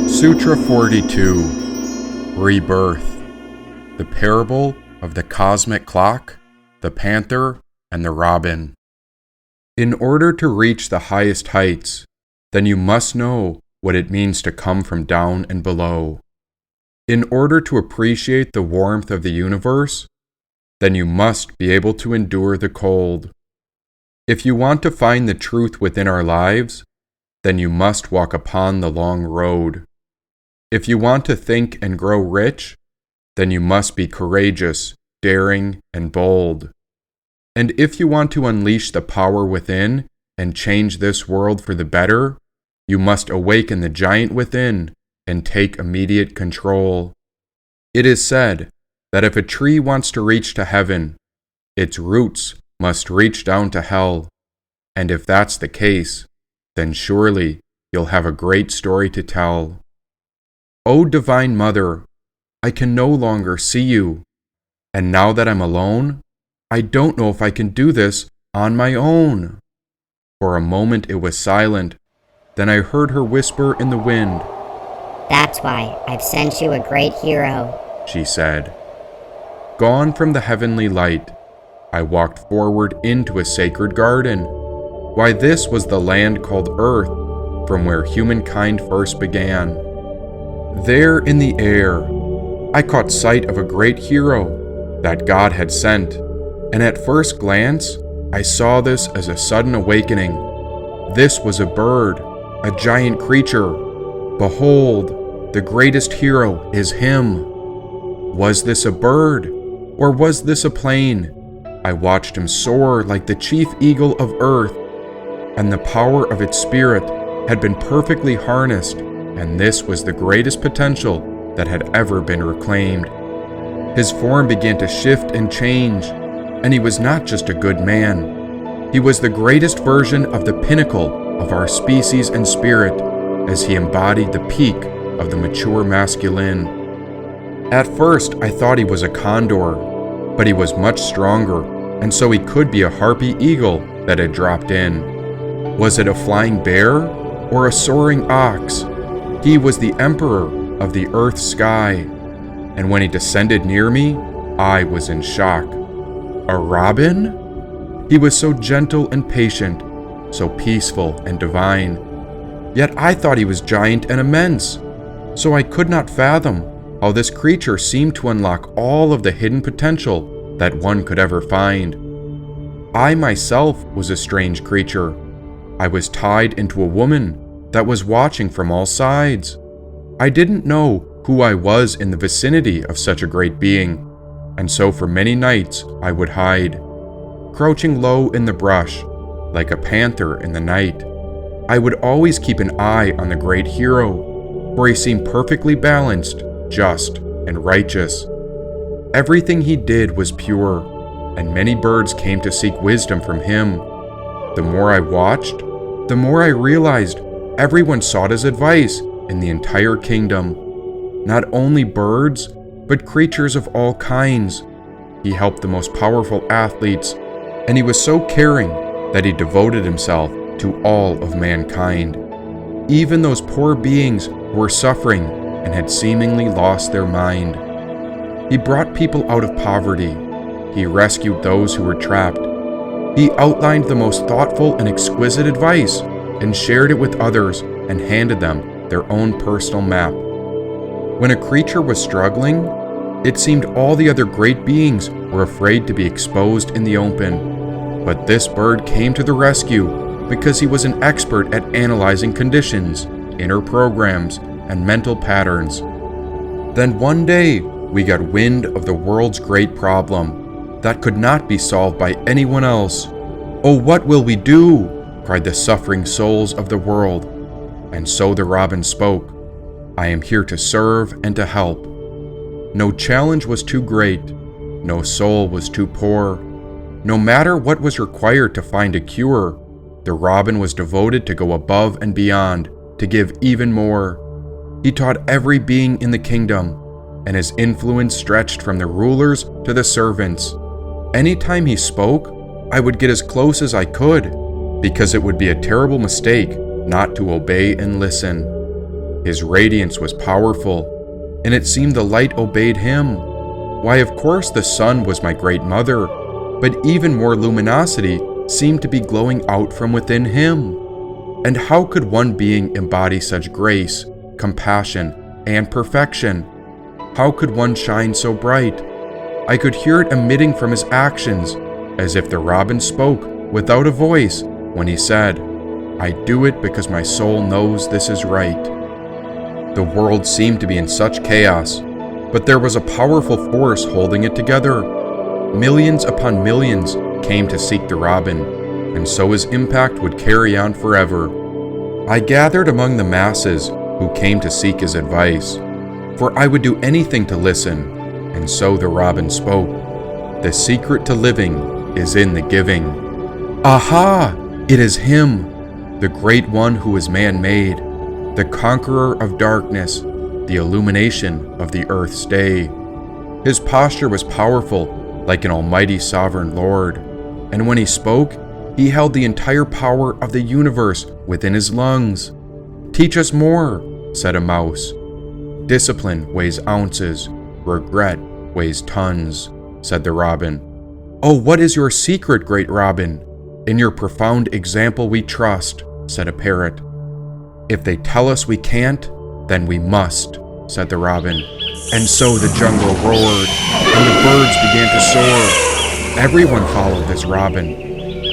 Sutra 42, Rebirth, the parable of the cosmic clock, the Panther, and the Robin. In order to reach the highest heights, then you must know what it means to come from down and below. In order to appreciate the warmth of the universe, then you must be able to endure the cold. If you want to find the truth within our lives, then you must walk upon the long road. If you want to think and grow rich, then you must be courageous, daring, and bold. And if you want to unleash the power within and change this world for the better, you must awaken the giant within and take immediate control. It is said that if a tree wants to reach to heaven, its roots must reach down to hell. And if that's the case, then surely you'll have a great story to tell. O Divine Mother, I can no longer see you, and now that I'm alone, I don't know if I can do this on my own. For a moment it was silent, then I heard her whisper in the wind. That's why I've sent you a great hero, she said. Gone from the heavenly light, I walked forward into a sacred garden. Why, this was the land called Earth, from where humankind first began. There in the air, I caught sight of a great hero that God had sent, and at first glance, I saw this as a sudden awakening. This was a bird, a giant creature. Behold, the greatest hero is him. Was this a bird, or was this a plane? I watched him soar like the chief eagle of Earth, and the power of its spirit had been perfectly harnessed, and this was the greatest potential that had ever been reclaimed. His form began to shift and change, and he was not just a good man. He was the greatest version of the pinnacle of our species and spirit, as he embodied the peak of the mature masculine. At first, I thought he was a condor, but he was much stronger, and so he could be a harpy eagle that had dropped in. Was it a flying bear or a soaring ox? He was the emperor of the earth's sky, and when he descended near me, I was in shock. A robin? He was so gentle and patient, so peaceful and divine. Yet I thought he was giant and immense, so I could not fathom how this creature seemed to unlock all of the hidden potential that one could ever find. I myself was a strange creature. I was tied into a woman that was watching from all sides. I didn't know who I was in the vicinity of such a great being, and so for many nights I would hide, crouching low in the brush, like a panther in the night. I would always keep an eye on the great hero, for he seemed perfectly balanced, just, and righteous. Everything he did was pure, and many birds came to seek wisdom from him. The more I watched, the more I realized everyone sought his advice in the entire kingdom. Not only birds, but creatures of all kinds. He helped the most powerful athletes, and he was so caring that he devoted himself to all of mankind, even those poor beings who were suffering and had seemingly lost their mind. He brought people out of poverty. He rescued those who were trapped. He outlined the most thoughtful and exquisite advice and shared it with others and handed them their own personal map. When a creature was struggling, it seemed all the other great beings were afraid to be exposed in the open. But this bird came to the rescue because he was an expert at analyzing conditions, inner programs, and mental patterns. Then one day, we got wind of the world's great problem that could not be solved by anyone else. Oh, what will we do? Cried the suffering souls of the world. And so the robin spoke. I am here to serve and to help. No challenge was too great. No soul was too poor. No matter what was required to find a cure, the robin was devoted to go above and beyond, to give even more. He taught every being in the kingdom, and his influence stretched from the rulers to the servants. Anytime he spoke, I would get as close as I could, because it would be a terrible mistake not to obey and listen. His radiance was powerful, and it seemed the light obeyed him. Why, of course the sun was my great mother, but even more luminosity seemed to be glowing out from within him. And how could one being embody such grace, compassion, and perfection? How could one shine so bright? I could hear it emitting from his actions, as if the robin spoke without a voice when he said, "I do it because my soul knows this is right." The world seemed to be in such chaos, but there was a powerful force holding it together. Millions upon millions came to seek the robin, and so his impact would carry on forever. I gathered among the masses who came to seek his advice, for I would do anything to listen, and so the robin spoke. The secret to living is in the giving. Aha! It is him, the great one who is man-made, the conqueror of darkness, the illumination of the earth's day. His posture was powerful, like an almighty sovereign lord, and when he spoke, he held the entire power of the universe within his lungs. "Teach us more," said a mouse. "Discipline weighs ounces, regret weighs tons," said the robin. "Oh, what is your secret, great robin? In your profound example we trust," said a parrot. "If they tell us we can't, then we must," said the robin. And so the jungle roared, and the birds began to soar. Everyone followed this robin,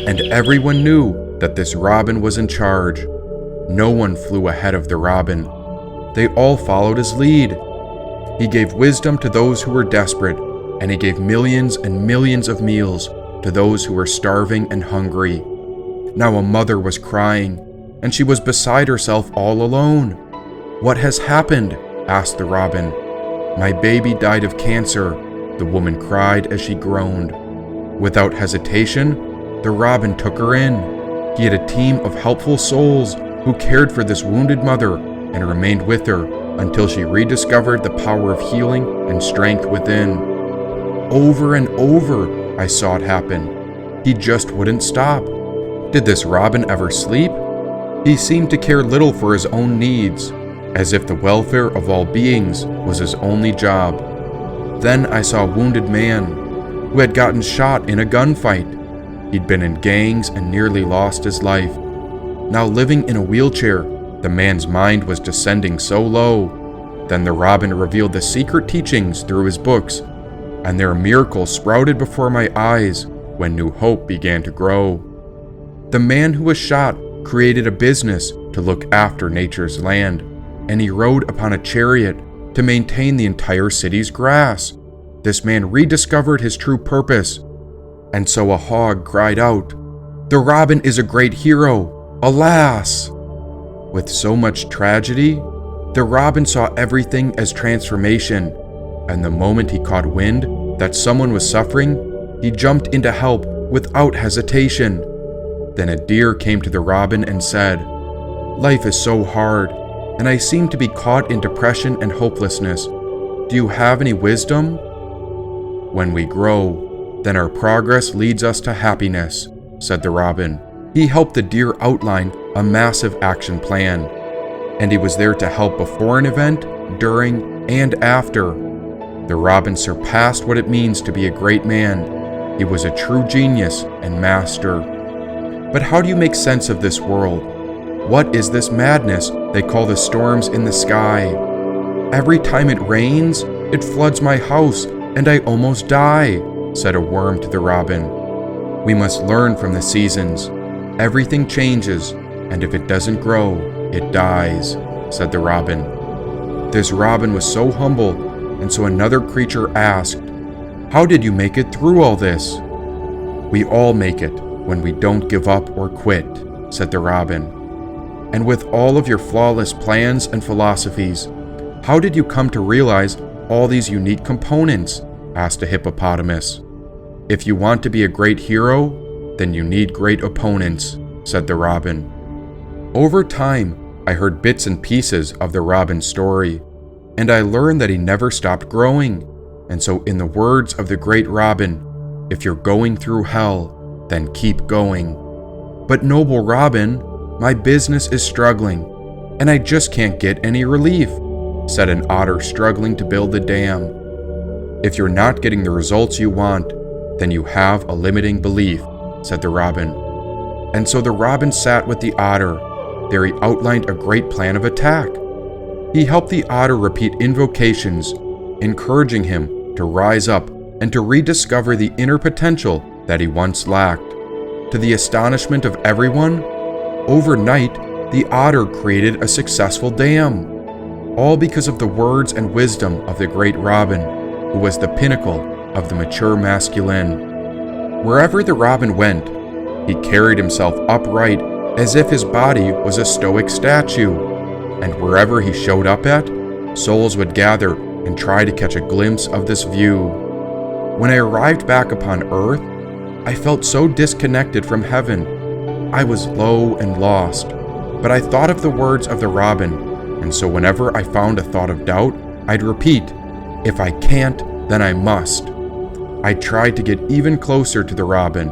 and everyone knew that this robin was in charge. No one flew ahead of the robin. They all followed his lead. He gave wisdom to those who were desperate, and he gave millions and millions of meals to those who were starving and hungry. Now a mother was crying, and she was beside herself all alone. "What has happened?" asked the robin. "My baby died of cancer," the woman cried as she groaned. Without hesitation, the robin took her in. He had a team of helpful souls who cared for this wounded mother and remained with her until she rediscovered the power of healing and strength within. Over and over, I saw it happen. He just wouldn't stop. Did this robin ever sleep? He seemed to care little for his own needs, as if the welfare of all beings was his only job. Then I saw a wounded man who had gotten shot in a gunfight. He'd been in gangs and nearly lost his life. Now living in a wheelchair, the man's mind was descending so low. Then the robin revealed the secret teachings through his books, and their miracles sprouted before my eyes when new hope began to grow. The man who was shot created a business to look after nature's land, and he rode upon a chariot to maintain the entire city's grass. This man rediscovered his true purpose, and so a hog cried out, "The robin is a great hero, alas!" With so much tragedy, the robin saw everything as transformation, and the moment he caught wind that someone was suffering, he jumped in to help without hesitation. Then a deer came to the robin and said, "Life is so hard, and I seem to be caught in depression and hopelessness. Do you have any wisdom?" "When we grow, then our progress leads us to happiness," said the robin. He helped the deer outline a massive action plan, and he was there to help before an event, during, and after. The robin surpassed what it means to be a great man. He was a true genius and master. But how do you make sense of this world? What is this madness they call the storms in the sky? Every time it rains, it floods my house, and I almost die, said a worm to the robin. We must learn from the seasons. Everything changes, and if it doesn't grow, it dies, said the robin. This robin was so humble, and so another creature asked, "How did you make it through all this?" "We all make it when we don't give up or quit," said the robin. "And with all of your flawless plans and philosophies, how did you come to realize all these unique components?" asked a hippopotamus. "If you want to be a great hero, then you need great opponents," said the robin. Over time, I heard bits and pieces of the robin's story, and I learned that he never stopped growing. And so in the words of the great robin, if you're going through hell, then keep going. "But noble Robin, my business is struggling, and I just can't get any relief," said an otter struggling to build the dam. "If you're not getting the results you want, then you have a limiting belief," said the robin. And so the robin sat with the otter. There he outlined a great plan of attack. He helped the otter repeat invocations, encouraging him to rise up and to rediscover the inner potential that he once lacked. To the astonishment of everyone, overnight, the otter created a successful dam, all because of the words and wisdom of the great robin, who was the pinnacle of the mature masculine. Wherever the robin went, he carried himself upright as if his body was a stoic statue, and wherever he showed up at, souls would gather and try to catch a glimpse of this view. When I arrived back upon earth, I felt so disconnected from heaven. I was low and lost, but I thought of the words of the robin, and so whenever I found a thought of doubt, I'd repeat, "If I can't, then I must." I tried to get even closer to the robin,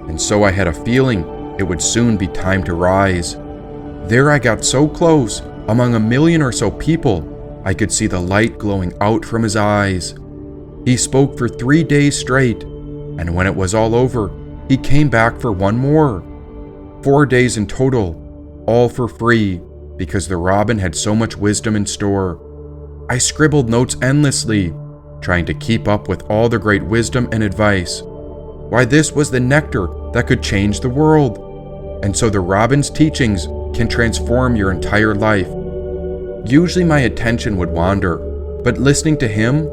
and so I had a feeling it would soon be time to rise. There I got so close, among 1,000,000 or so people, I could see the light glowing out from his eyes. He spoke for 3 days straight, and when it was all over, he came back for one more. 4 days in total, all for free, because the robin had so much wisdom in store. I scribbled notes endlessly, trying to keep up with all the great wisdom and advice. Why, this was the nectar that could change the world. And so the robin's teachings can transform your entire life. Usually my attention would wander, but listening to him,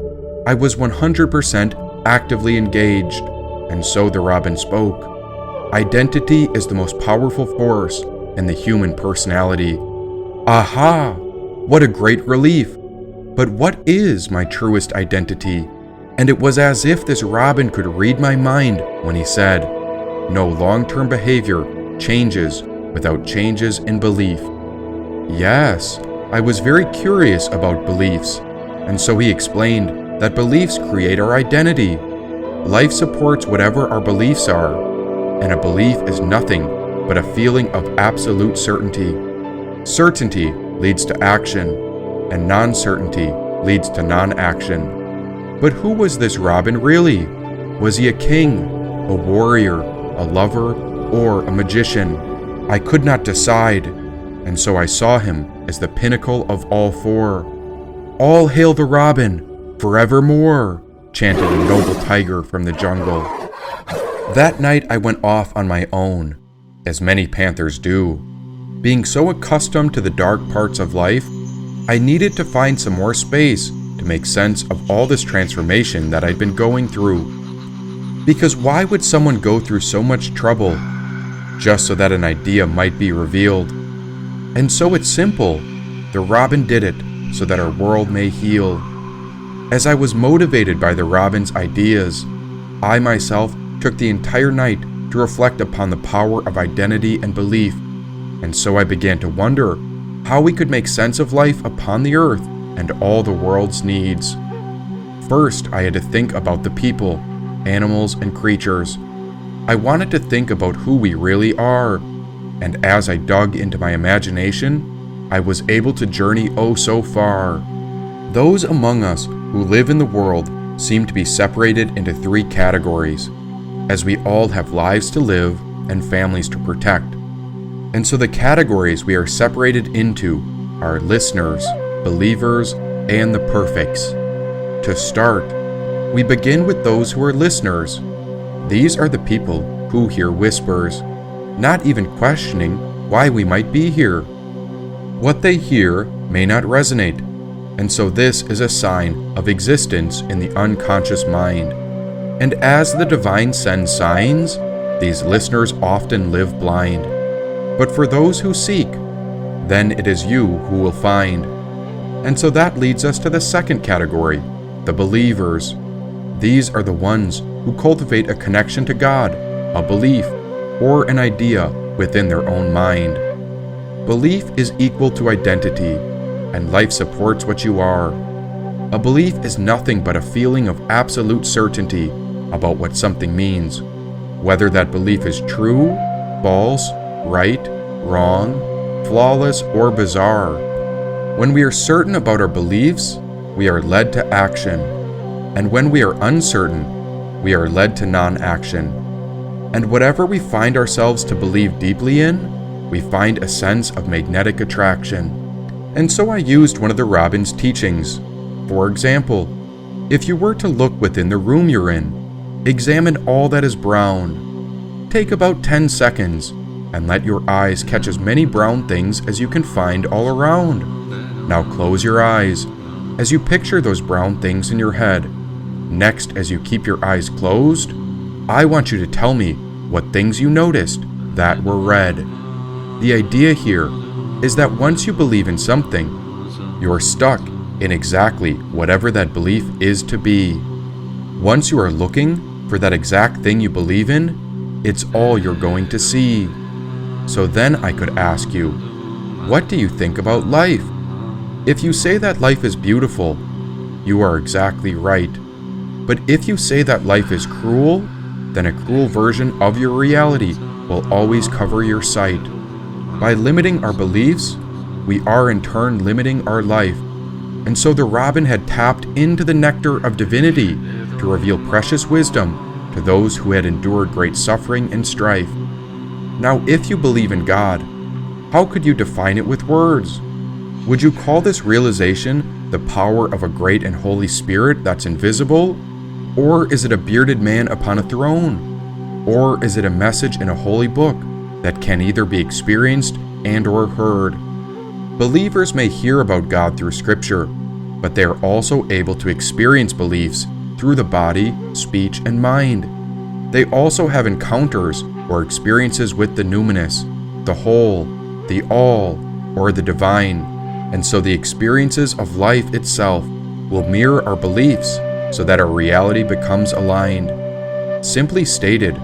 I was 100% actively engaged. And so the robin spoke. Identity is the most powerful force in the human personality. Aha! What a great relief! But what is my truest identity? And it was as if this robin could read my mind when he said, "No long-term behavior changes without changes in belief." Yes, I was very curious about beliefs, and so he explained that beliefs create our identity. Life supports whatever our beliefs are, and a belief is nothing but a feeling of absolute certainty. Certainty leads to action, and non-certainty leads to non-action. But who was this robin really? Was he a king, a warrior, a lover, or a magician? I could not decide, and so I saw him as the pinnacle of all four. "All hail the robin, forevermore," chanted a noble tiger from the jungle. That night I went off on my own, as many panthers do. Being so accustomed to the dark parts of life, I needed to find some more space to make sense of all this transformation that I'd been going through. Because why would someone go through so much trouble just so that an idea might be revealed? And so it's simple. The robin did it so that our world may heal. As I was motivated by the robin's ideas, I myself took the entire night to reflect upon the power of identity and belief. And so I began to wonder how we could make sense of life upon the earth and all the world's needs. First, I had to think about the people, animals, and creatures. I wanted to think about who we really are, and as I dug into my imagination, I was able to journey oh so far. Those among us who live in the world seem to be separated into 3 categories, as we all have lives to live and families to protect. And so the categories we are separated into are listeners, believers, and the perfects. To start, we begin with those who are listeners. These are the people who hear whispers, not even questioning why we might be here. What they hear may not resonate, and so this is a sign of existence in the unconscious mind. And as the divine sends signs, these listeners often live blind. But for those who seek, then it is you who will find. And so that leads us to the second category, the believers. These are the ones who cultivate a connection to God, a belief, or an idea within their own mind. Belief is equal to identity, and life supports what you are. A belief is nothing but a feeling of absolute certainty about what something means, whether that belief is true false, right, wrong, flawless, or bizarre. When we are certain about our beliefs, we are led to action. And when we are uncertain, we are led to non-action. And whatever we find ourselves to believe deeply in, we find a sense of magnetic attraction. And so I used one of the Robbins teachings. For example, if you were to look within the room you're in, examine all that is brown. Take about 10 seconds and let your eyes catch as many brown things as you can find all around. Now close your eyes as you picture those brown things in your head. Next, as you keep your eyes closed, I want you to tell me what things you noticed that were red. The idea here is that once you believe in something, you are stuck in exactly whatever that belief is to be. Once you are looking for that exact thing you believe in, it's all you're going to see. So then I could ask you, what do you think about life? If you say that life is beautiful, you are exactly right. But if you say that life is cruel, then a cruel version of your reality will always cover your sight. By limiting our beliefs, we are in turn limiting our life. And so the robin had tapped into the nectar of divinity to reveal precious wisdom to those who had endured great suffering and strife. Now, if you believe in God, how could you define it with words? Would you call this realization the power of a great and holy spirit that's invisible? Or is it a bearded man upon a throne? Or is it a message in a holy book that can either be experienced and or heard? Believers may hear about God through Scripture, but they are also able to experience beliefs through the body, speech, and mind. They also have encounters or experiences with the numinous, the whole, the all, or the divine, and so the experiences of life itself will mirror our beliefs so that our reality becomes aligned. Simply stated,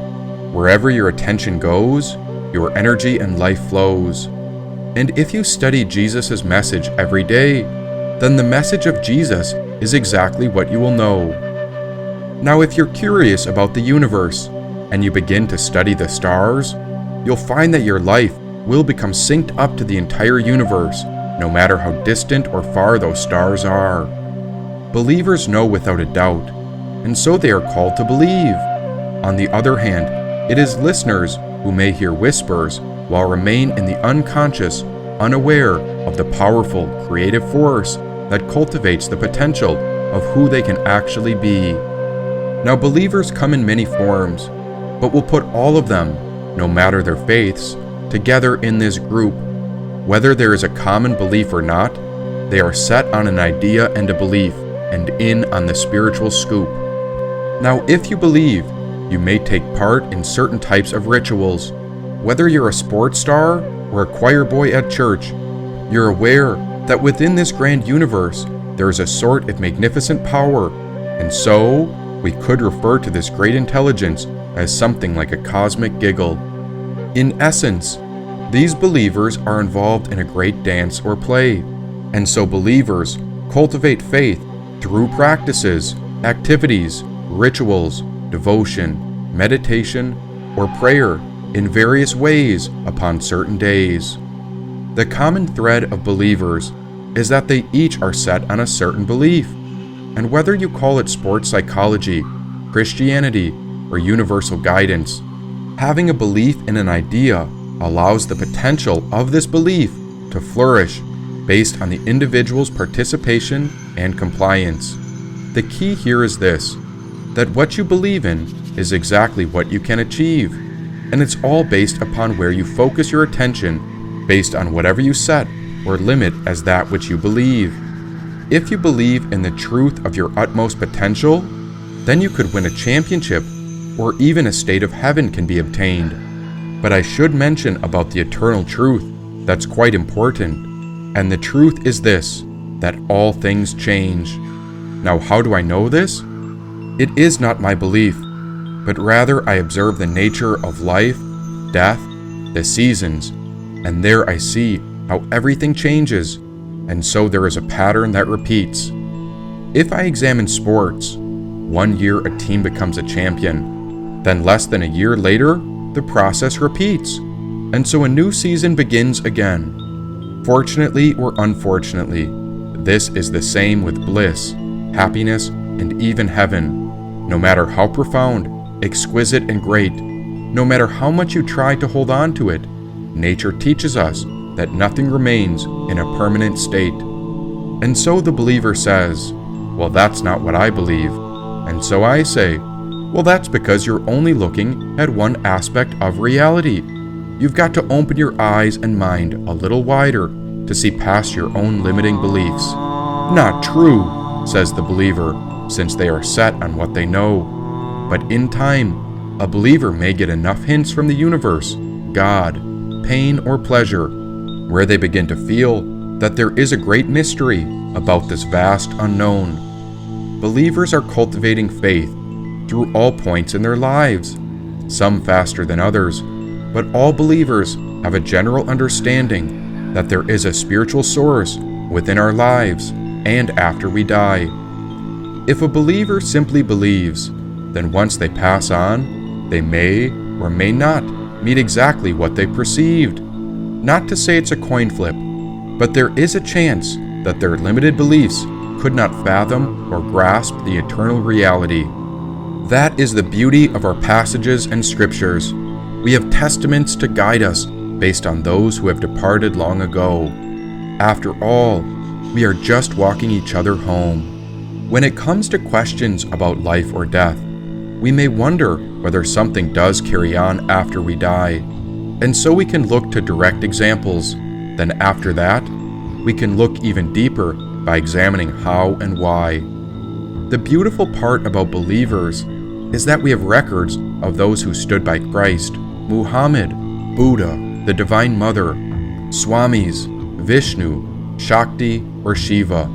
wherever your attention goes, your energy and life flows. And if you study Jesus' message every day, then the message of Jesus is exactly what you will know. Now, if you're curious about the universe and you begin to study the stars, you'll find that your life will become synced up to the entire universe, no matter how distant or far those stars are. Believers know without a doubt, and so they are called to believe. On the other hand, it is listeners who may hear whispers while remain in the unconscious, unaware of the powerful, creative force that cultivates the potential of who they can actually be. Now, believers come in many forms, but we'll put all of them, no matter their faiths, together in this group. Whether there is a common belief or not, they are set on an idea and a belief, and in on the spiritual scoop. Now, if you believe, you may take part in certain types of rituals. Whether you're a sports star or a choir boy at church, you're aware that within this grand universe, there is a sort of magnificent power, and so we could refer to this great intelligence as something like a cosmic giggle. In essence, these believers are involved in a great dance or play, and so believers cultivate faith through practices, activities, rituals, devotion, meditation, or prayer in various ways upon certain days. The common thread of believers is that they each are set on a certain belief, and whether you call it sports psychology, Christianity, or universal guidance, having a belief in an idea allows the potential of this belief to flourish based on the individual's participation and compliance. The key here is this, that what you believe in is exactly what you can achieve, and it's all based upon where you focus your attention based on whatever you set or limit as that which you believe. If you believe in the truth of your utmost potential, then you could win a championship, or even a state of heaven can be obtained. But I should mention about the eternal truth that's quite important, and the truth is this, that all things change. Now, how do I know this? It is not my belief, but rather I observe the nature of life, death, the seasons, and there I see how everything changes, and so there is a pattern that repeats. If I examine sports, 1 year a team becomes a champion, then less than a year later, the process repeats, And so a new season begins again. Fortunately or unfortunately, this is the same with bliss, happiness, and even heaven. No matter how profound, exquisite, and great, no matter how much you try to hold on to it, nature teaches us that nothing remains in a permanent state. And so the believer says, well, that's not what I believe. And so I say, well, that's because you're only looking at one aspect of reality. You've got to open your eyes and mind a little wider to see past your own limiting beliefs. Not true, says the believer, since they are set on what they know. But in time, a believer may get enough hints from the universe, God, pain, or pleasure, where they begin to feel that there is a great mystery about this vast unknown. Believers are cultivating faith through all points in their lives, some faster than others, but all believers have a general understanding that there is a spiritual source within our lives and after we die. If a believer simply believes, then once they pass on, they may or may not meet exactly what they perceived. Not to say it's a coin flip, but there is a chance that their limited beliefs could not fathom or grasp the eternal reality. That is the beauty of our passages and scriptures. We have testaments to guide us based on those who have departed long ago. After all, we are just walking each other home. When it comes to questions about life or death, we may wonder whether something does carry on after we die, and so we can look to direct examples. Then after that, we can look even deeper by examining how and why. The beautiful part about believers is that we have records of those who stood by Christ, Muhammad, Buddha, the Divine Mother, Swamis, Vishnu, Shakti, or Shiva.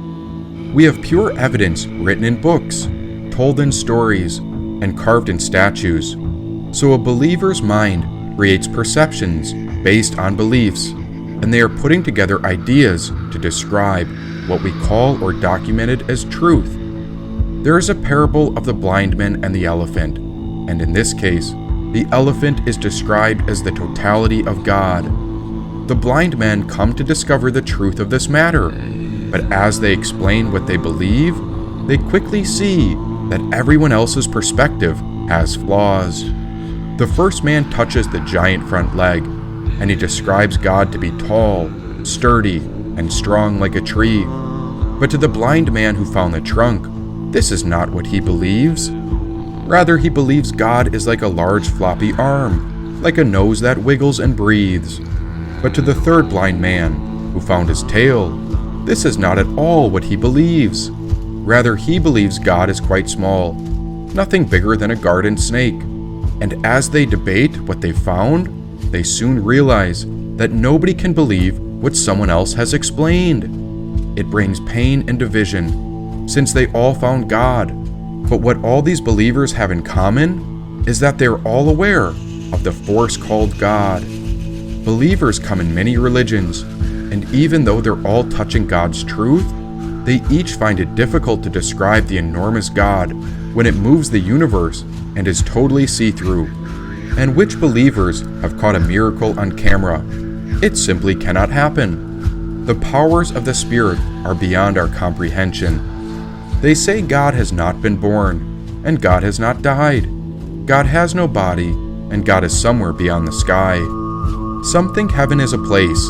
We have pure evidence written in books, told in stories, and carved in statues. So a believer's mind creates perceptions based on beliefs, and they are putting together ideas to describe what we call or documented as truth. There is a parable of the blind man and the elephant, and in this case, the elephant is described as the totality of God. The blind men come to discover the truth of this matter, but as they explain what they believe, they quickly see that everyone else's perspective has flaws. The first man touches the giant front leg, and he describes God to be tall, sturdy, and strong like a tree. But to the blind man who found the trunk, this is not what he believes. Rather, he believes God is like a large floppy arm, like a nose that wiggles and breathes. But to the third blind man, who found his tail, this is not at all what he believes. Rather, he believes God is quite small, nothing bigger than a garden snake. And as they debate what they found, they soon realize that nobody can believe what someone else has explained. It brings pain and division, since they all found God. But what all these believers have in common is that they are all aware of the force called God. Believers come in many religions, and even though they're all touching God's truth, they each find it difficult to describe the enormous God when it moves the universe and is totally see-through. And which believers have caught a miracle on camera? It simply cannot happen. The powers of the Spirit are beyond our comprehension. They say God has not been born, and God has not died. God has no body, and God is somewhere beyond the sky. Some think heaven is a place.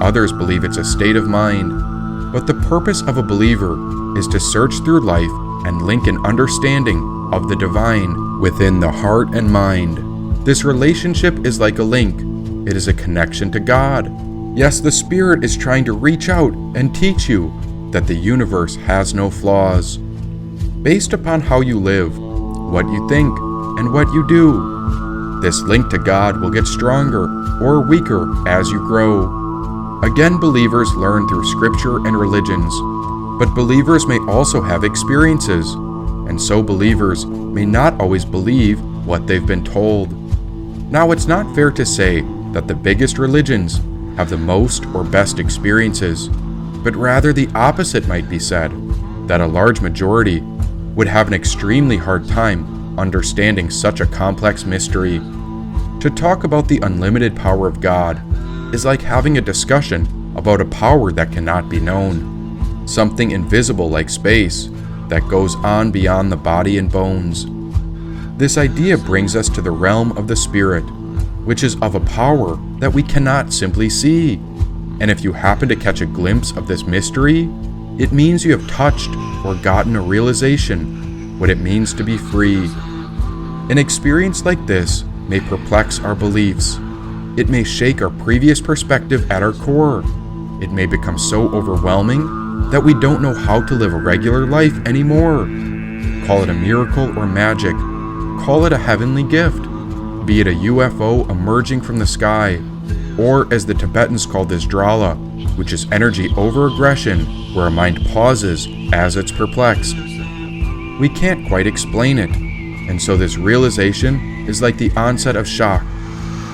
Others believe it's a state of mind. But the purpose of a believer is to search through life and link an understanding of the divine within the heart and mind. This relationship is like a link. It is a connection to God. Yes, the Spirit is trying to reach out and teach you that the universe has no flaws. Based upon how you live, what you think, and what you do, this link to God will get stronger or weaker as you grow. Again, believers learn through scripture and religions, but believers may also have experiences, and so believers may not always believe what they've been told. Now, it's not fair to say that the biggest religions have the most or best experiences, but rather the opposite might be said, that a large majority would have an extremely hard time understanding such a complex mystery. To To talk about the unlimited power of God is like having a discussion about a power that cannot be known, something invisible like space that goes on beyond the body and bones. This idea brings us to the realm of the spirit, which is of a power that we cannot simply see. And if you happen to catch a glimpse of this mystery, it means you have touched or gotten a realization what it means to be free. An experience like this may perplex our beliefs. It may shake our previous perspective at our core. It may become so overwhelming that we don't know how to live a regular life anymore. Call it a miracle or magic. Call it a heavenly gift. Be it a UFO emerging from the sky, or as the Tibetans call this drala, which is energy over aggression where a mind pauses as it's perplexed. We can't quite explain it, and so this realization is like the onset of shock.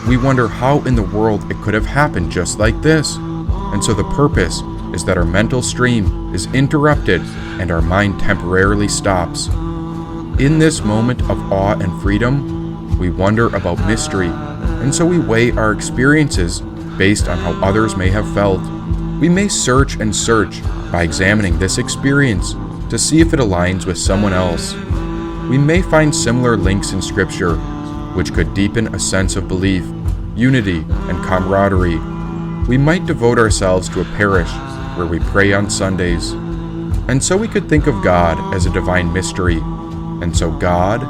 We wonder how in the world it could have happened just like this, and so the purpose is that our mental stream is interrupted and our mind temporarily stops. In this moment of awe and freedom, we wonder about mystery, and so we weigh our experiences based on how others may have felt. We may search and search by examining this experience to see if it aligns with someone else. We may find similar links in scripture, which could deepen a sense of belief, unity, and camaraderie. We might devote ourselves to a parish where we pray on Sundays. And so we could think of God as a divine mystery. And so God,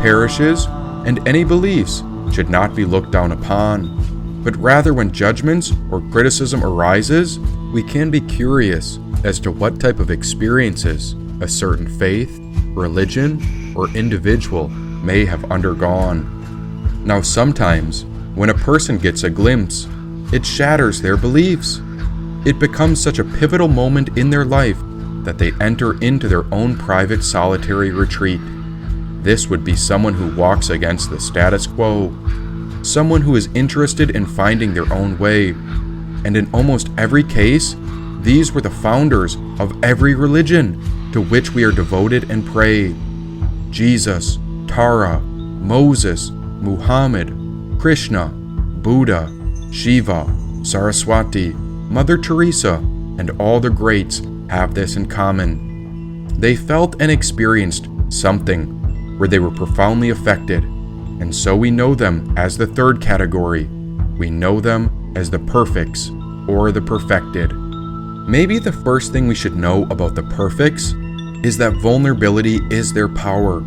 parishes, and any beliefs should not be looked down upon, but rather when judgments or criticism arises, we can be curious as to what type of experiences a certain faith, religion, or individual may have undergone. Now sometimes, when a person gets a glimpse, it shatters their beliefs. It becomes such a pivotal moment in their life that they enter into their own private solitary retreat. This would be someone who walks against the status quo, someone who is interested in finding their own way. And in almost every case, these were the founders of every religion to which we are devoted and pray. Jesus, Tara, Moses, Muhammad, Krishna, Buddha, Shiva, Saraswati, Mother Teresa, and all the greats have this in common. They felt and experienced something where they were profoundly affected, and so we know them as the third category. We know them as the perfects, or the perfected. Maybe the first thing we should know about the perfects is that vulnerability is their power.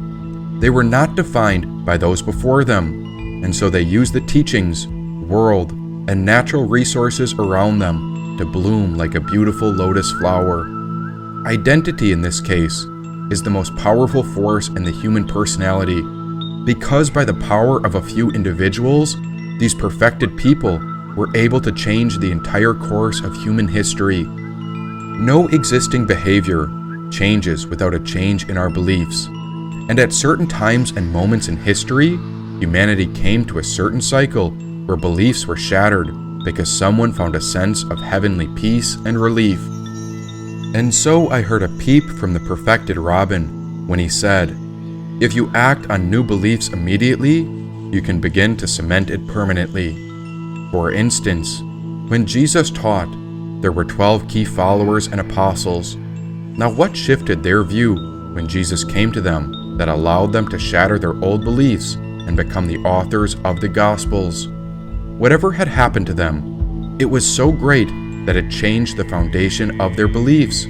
They were not defined by those before them, and so they use the teachings, world, and natural resources around them to bloom like a beautiful lotus flower. Identity in this case is the most powerful force in the human personality, because by the power of a few individuals, these perfected people were able to change the entire course of human history. No existing behavior changes without a change in our beliefs, and at certain times and moments in history, humanity came to a certain cycle where beliefs were shattered because someone found a sense of heavenly peace and relief. And so I heard a peep from the perfected Robin when he said, if you act on new beliefs immediately, you can begin to cement it permanently. For instance, when Jesus taught, there were 12 key followers and apostles. Now what shifted their view when Jesus came to them that allowed them to shatter their old beliefs and become the authors of the Gospels? Whatever had happened to them, it was so great that it changed the foundation of their beliefs.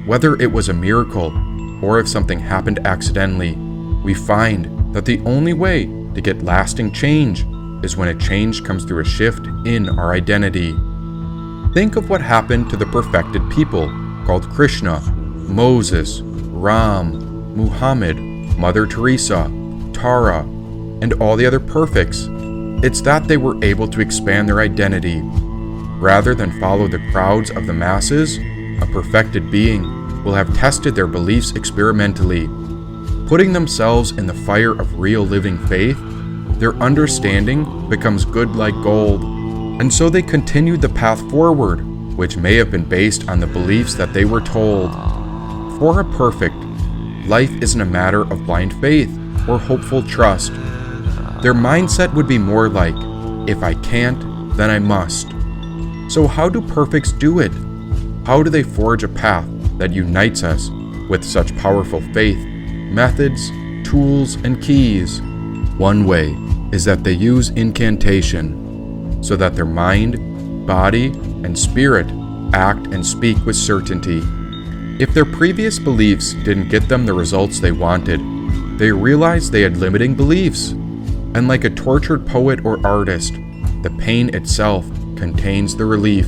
Whether it was a miracle or if something happened accidentally, we find that the only way to get lasting change is when a change comes through a shift in our identity. Think of what happened to the perfected people called Krishna, Moses, Ram, Muhammad, Mother Teresa, Tara, and all the other perfects. It's that they were able to expand their identity. Rather than follow the crowds of the masses, a perfected being will have tested their beliefs experimentally. Putting themselves in the fire of real living faith, their understanding becomes good like gold. And so they continued the path forward, which may have been based on the beliefs that they were told. For a perfect, life isn't a matter of blind faith or hopeful trust. Their mindset would be more like, if I can't, then I must. So how do perfects do it? How do they forge a path that unites us with such powerful faith, methods, tools, and keys? One way is that they use incantation, so that their mind, body, and spirit act and speak with certainty. If their previous beliefs didn't get them the results they wanted, they realized they had limiting beliefs. And like a tortured poet or artist, the pain itself contains the relief.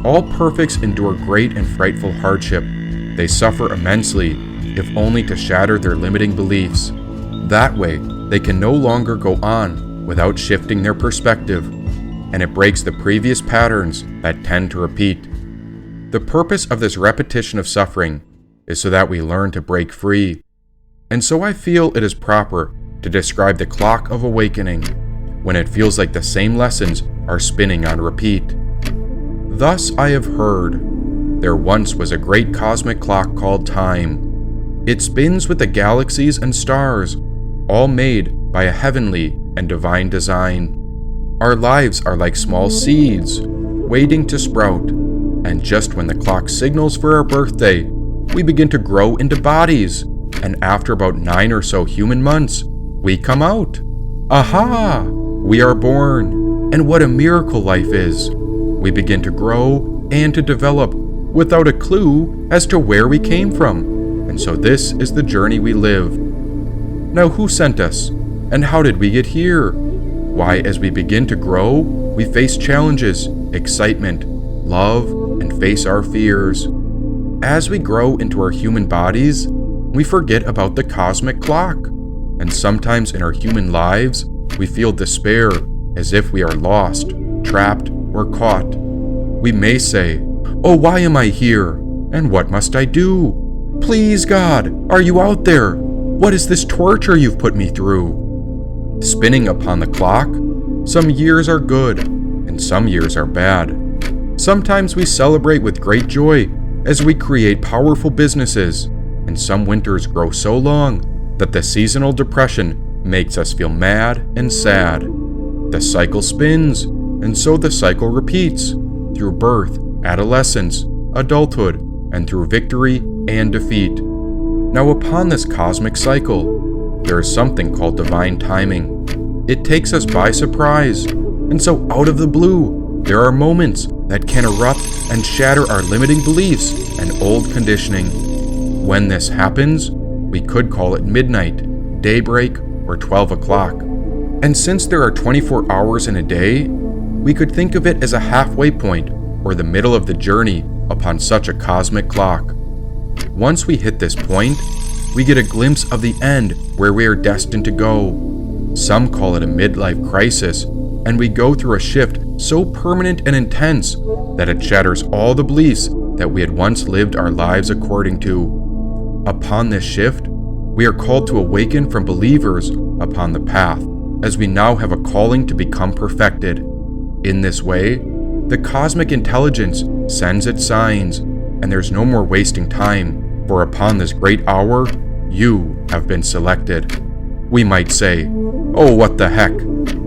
All perfects endure great and frightful hardship. They suffer immensely, if only to shatter their limiting beliefs. That way, they can no longer go on without shifting their perspective, and it breaks the previous patterns that tend to repeat. The purpose of this repetition of suffering is so that we learn to break free. And so I feel it is proper to describe the clock of awakening, when it feels like the same lessons are spinning on repeat. Thus I have heard, there once was a great cosmic clock called time. It spins with the galaxies and stars, all made by a heavenly and divine design. Our lives are like small seeds, waiting to sprout, and just when the clock signals for our birthday, we begin to grow into bodies, and after about 9 or so human months, we come out. Aha! We are born, and what a miracle life is. We begin to grow and to develop without a clue as to where we came from, and so this is the journey we live. Now who sent us, and how did we get here? Why, as we begin to grow, we face challenges, excitement, love, and face our fears. As we grow into our human bodies, we forget about the cosmic clock, and sometimes in our human lives, we feel despair as if we are lost, trapped, or caught. We may say, "Oh, why am I here? And what must I do? Please, God, are you out there? What is this torture you've put me through?" Spinning upon the clock, some years are good, and some years are bad. Sometimes we celebrate with great joy as we create powerful businesses, and some winters grow so long that the seasonal depression makes us feel mad and sad. The cycle spins, and so the cycle repeats, through birth, adolescence, adulthood, and through victory and defeat. Now upon this cosmic cycle, there is something called divine timing. It takes us by surprise, and so out of the blue, there are moments that can erupt and shatter our limiting beliefs and old conditioning. When this happens, we could call it midnight, daybreak, or 12 o'clock. And since there are 24 hours in a day, we could think of it as a halfway point or the middle of the journey upon such a cosmic clock. Once we hit this point, we get a glimpse of the end where we are destined to go. Some call it a midlife crisis, and we go through a shift so permanent and intense that it shatters all the beliefs that we had once lived our lives according to. Upon this shift, we are called to awaken from believers upon the path, as we now have a calling to become perfected. In this way, the cosmic intelligence sends its signs, and there's no more wasting time, for upon this great hour, you have been selected. We might say, "Oh, what the heck,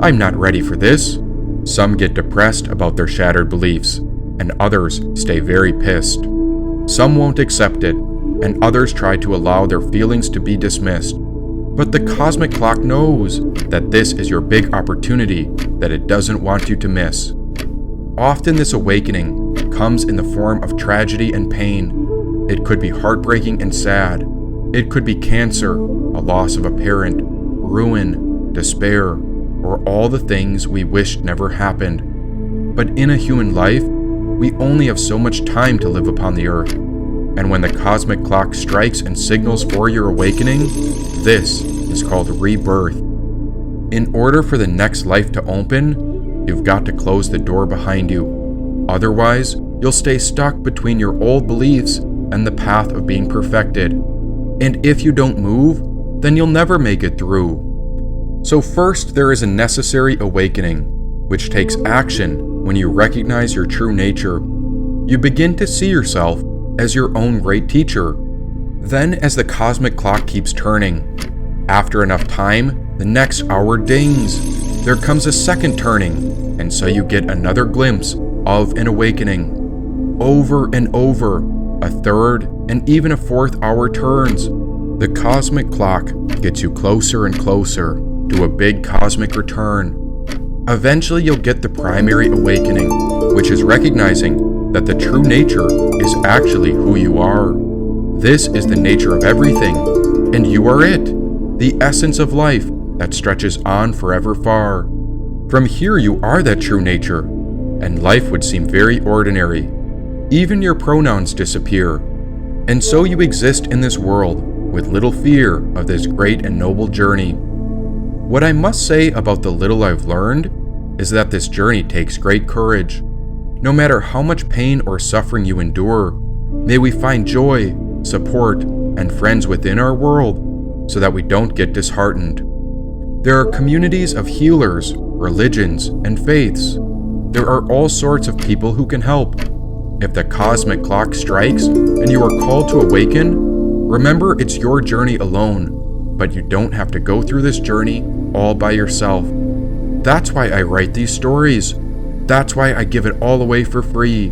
I'm not ready for this." Some get depressed about their shattered beliefs, and others stay very pissed. Some won't accept it, and others try to allow their feelings to be dismissed. But the cosmic clock knows that this is your big opportunity that it doesn't want you to miss. Often this awakening comes in the form of tragedy and pain. It could be heartbreaking and sad. It could be cancer, a loss of a parent, ruin, despair, or all the things we wished never happened. But in a human life, we only have so much time to live upon the earth. And when the cosmic clock strikes and signals for your awakening, this is called rebirth. In order for the next life to open, you've got to close the door behind you. Otherwise, you'll stay stuck between your old beliefs and the path of being perfected. And if you don't move, then you'll never make it through. So first, there is a necessary awakening, which takes action when you recognize your true nature. You begin to see yourself as your own great teacher. Then, as the cosmic clock keeps turning, after enough time, The next hour dings. There comes a second turning, and so you get another glimpse of an awakening. Over and over, a third and even a fourth hour turns. The cosmic clock gets you closer and closer to a big cosmic return. Eventually you'll get the primary awakening, which is recognizing that the true nature is actually who you are. This is the nature of everything, and you are it, the essence of life that stretches on forever far. From here you are that true nature, and life would seem very ordinary. Even your pronouns disappear, and so you exist in this world with little fear of this great and noble journey. What I must say about the little I've learned is that this journey takes great courage. No matter how much pain or suffering you endure, may we find joy, support, and friends within our world so that we don't get disheartened. There are communities of healers, religions, and faiths. There are all sorts of people who can help. If the cosmic clock strikes and you are called to awaken, remember it's your journey alone, but you don't have to go through this journey all by yourself. That's why I write these stories. That's why I give it all away for free,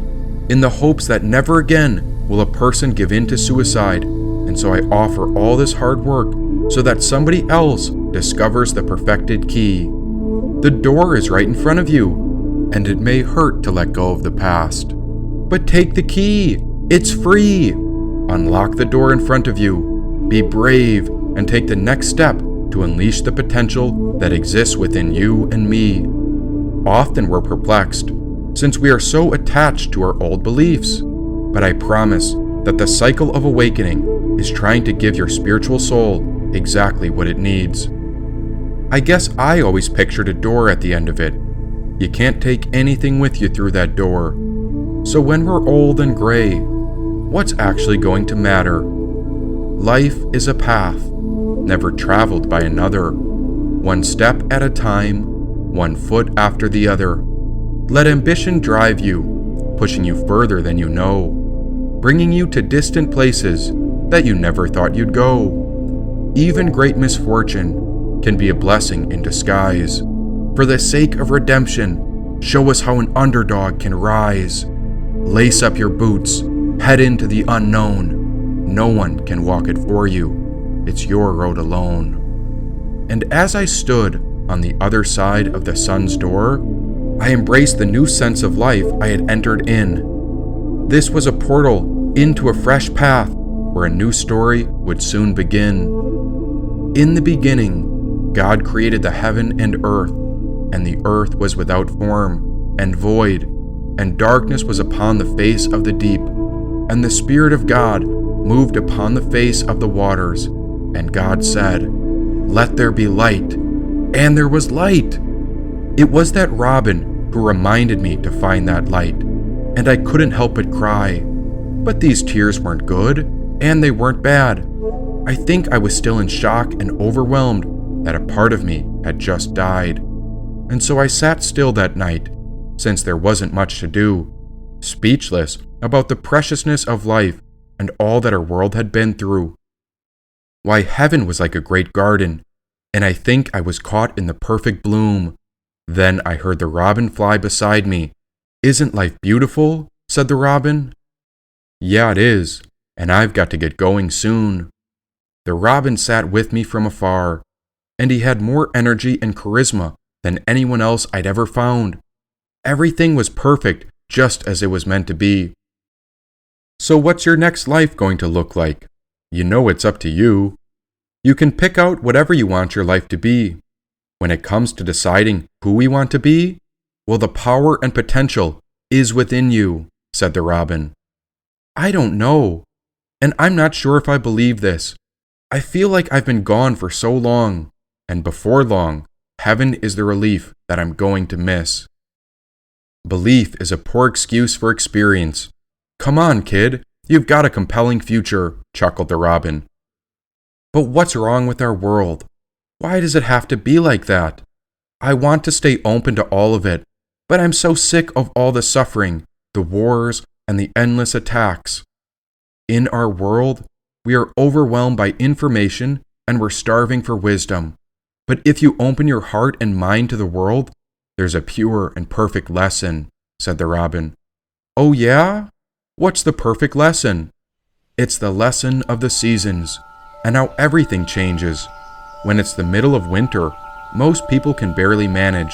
in the hopes that never again will a person give in to suicide, and so I offer all this hard work so that somebody else discovers the perfected key. The door is right in front of you, and it may hurt to let go of the past. But take the key. It's free. Unlock the door in front of you. Be brave and take the next step to unleash the potential that exists within you and me. Often we're perplexed, since we are so attached to our old beliefs. But I promise that the cycle of awakening is trying to give your spiritual soul exactly what it needs. I guess I always pictured a door at the end of it. You can't take anything with you through that door. So when we're old and gray, what's actually going to matter? Life is a path, never traveled by another. One step at a time, one foot after the other. Let ambition drive you, pushing you further than you know, bringing you to distant places that you never thought you'd go. Even great misfortune can be a blessing in disguise. For the sake of redemption, show us how an underdog can rise. Lace up your boots, head into the unknown. No one can walk it for you. It's your road alone. And as I stood on the other side of the sun's door, I embraced the new sense of life I had entered in. This was a portal into a fresh path where a new story would soon begin. In the beginning, God created the heaven and earth, and the earth was without form and void, and darkness was upon the face of the deep, and the Spirit of God moved upon the face of the waters. And God said, "Let there be light." And there was light. It was that robin who reminded me to find that light, and I couldn't help but cry. But these tears weren't good, and they weren't bad. I think I was still in shock and overwhelmed that a part of me had just died. And so I sat still that night, since there wasn't much to do, speechless about the preciousness of life and all that our world had been through. Why, heaven was like a great garden, and I think I was caught in the perfect bloom. Then I heard the robin fly beside me. "Isn't life beautiful?" said the robin. "Yeah, it is, and I've got to get going soon." The robin sat with me from afar, and he had more energy and charisma than anyone else I'd ever found. Everything was perfect, just as it was meant to be. So what's your next life going to look like? You know it's up to you. You can pick out whatever you want your life to be. When it comes to deciding who we want to be, well, the power and potential is within you, said the robin. I don't know, and I'm not sure if I believe this. I feel like I've been gone for so long, and before long, heaven is the relief that I'm going to miss. Belief is a poor excuse for experience. Come on, kid, you've got a compelling future, chuckled the robin. But what's wrong with our world? Why does it have to be like that? I want to stay open to all of it, but I'm so sick of all the suffering, the wars, and the endless attacks. In our world, we are overwhelmed by information and we're starving for wisdom. But if you open your heart and mind to the world, there's a pure and perfect lesson, said the robin. Oh yeah? What's the perfect lesson? It's the lesson of the seasons, and how everything changes. When it's the middle of winter, most people can barely manage.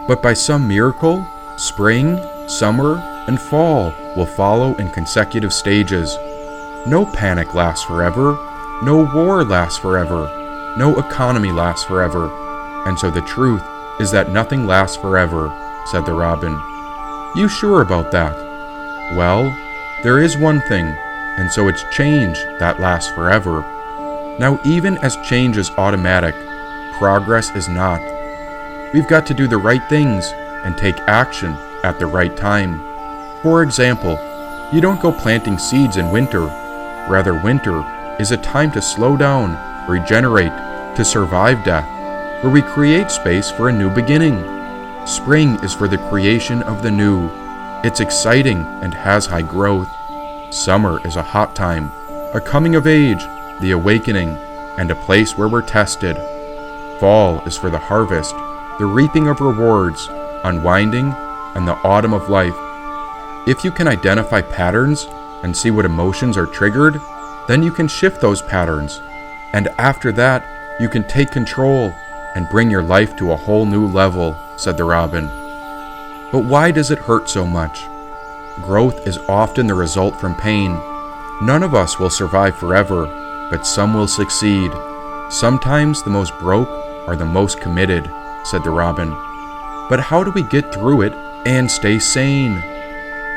But by some miracle, spring, summer, and fall will follow in consecutive stages. No panic lasts forever. No war lasts forever. No economy lasts forever. And so the truth is that nothing lasts forever, said the robin. You sure about that? Well, there is one thing, and so it's change that lasts forever. Now, even as change is automatic, progress is not. We've got to do the right things and take action at the right time. For example, you don't go planting seeds in winter. Rather, winter is a time to slow down, regenerate, to survive death, where we create space for a new beginning. Spring is for the creation of the new. It's exciting and has high growth. Summer is a hot time, a coming of age, the awakening, and a place where we're tested. Fall is for the harvest, the reaping of rewards, unwinding, and the autumn of life. If you can identify patterns and see what emotions are triggered, then you can shift those patterns. And after that, you can take control and bring your life to a whole new level, said the robin. But why does it hurt so much? Growth is often the result from pain. None of us will survive forever, but some will succeed. Sometimes the most broke are the most committed, said the robin. But how do we get through it and stay sane?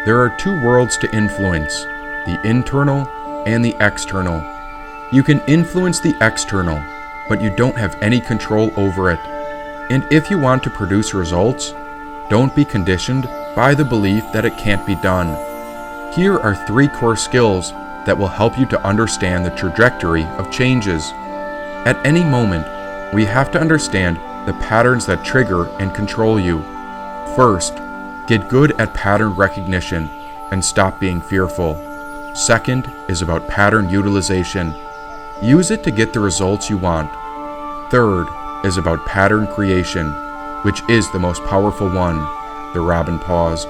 There are two worlds to influence, the internal and the external. You can influence the external, but you don't have any control over it. And if you want to produce results, don't be conditioned by the belief that it can't be done. Here are 3 core skills that will help you to understand the trajectory of changes. At any moment, we have to understand the patterns that trigger and control you. First, get good at pattern recognition and stop being fearful. Second is about pattern utilization. Use it to get the results you want. Third is about pattern creation, which is the most powerful one. The robin paused.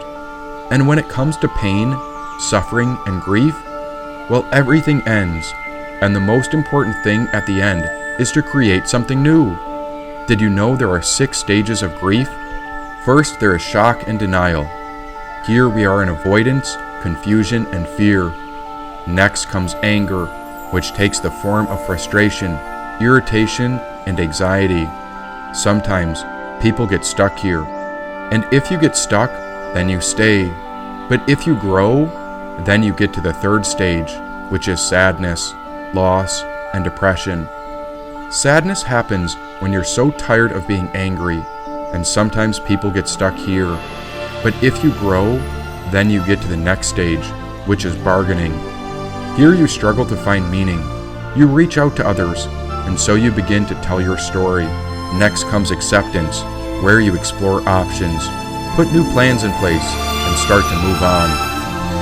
And when it comes to pain, suffering, and grief, well, everything ends, and the most important thing at the end is to create something new. Did you know there are 6 stages of grief? First, there is shock and denial. Here we are in avoidance, confusion, and fear. Next comes anger, which takes the form of frustration, irritation, and anxiety. Sometimes people get stuck here. And if you get stuck, then you stay. But if you grow, then you get to the 3rd stage, which is sadness, loss, and depression. Sadness happens when you're so tired of being angry, and sometimes people get stuck here. But if you grow, then you get to the next stage, which is bargaining. Here you struggle to find meaning. You reach out to others, and so you begin to tell your story. Next comes acceptance, where you explore options, put new plans in place, and start to move on.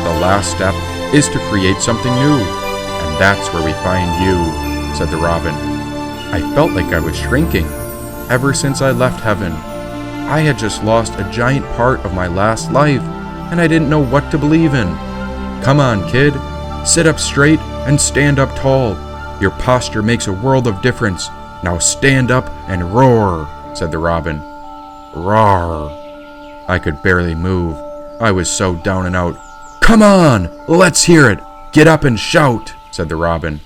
The last step is to create something new, and that's where we find you, said the robin. I felt like I was shrinking. Ever since I left heaven, I had just lost a giant part of my last life, and I didn't know what to believe in. Come on, kid. Sit up straight and stand up tall. Your posture makes a world of difference. Now stand up and roar, said the robin. Roar. I could barely move. I was so down and out. Come on, let's hear it. Get up and shout, said the robin.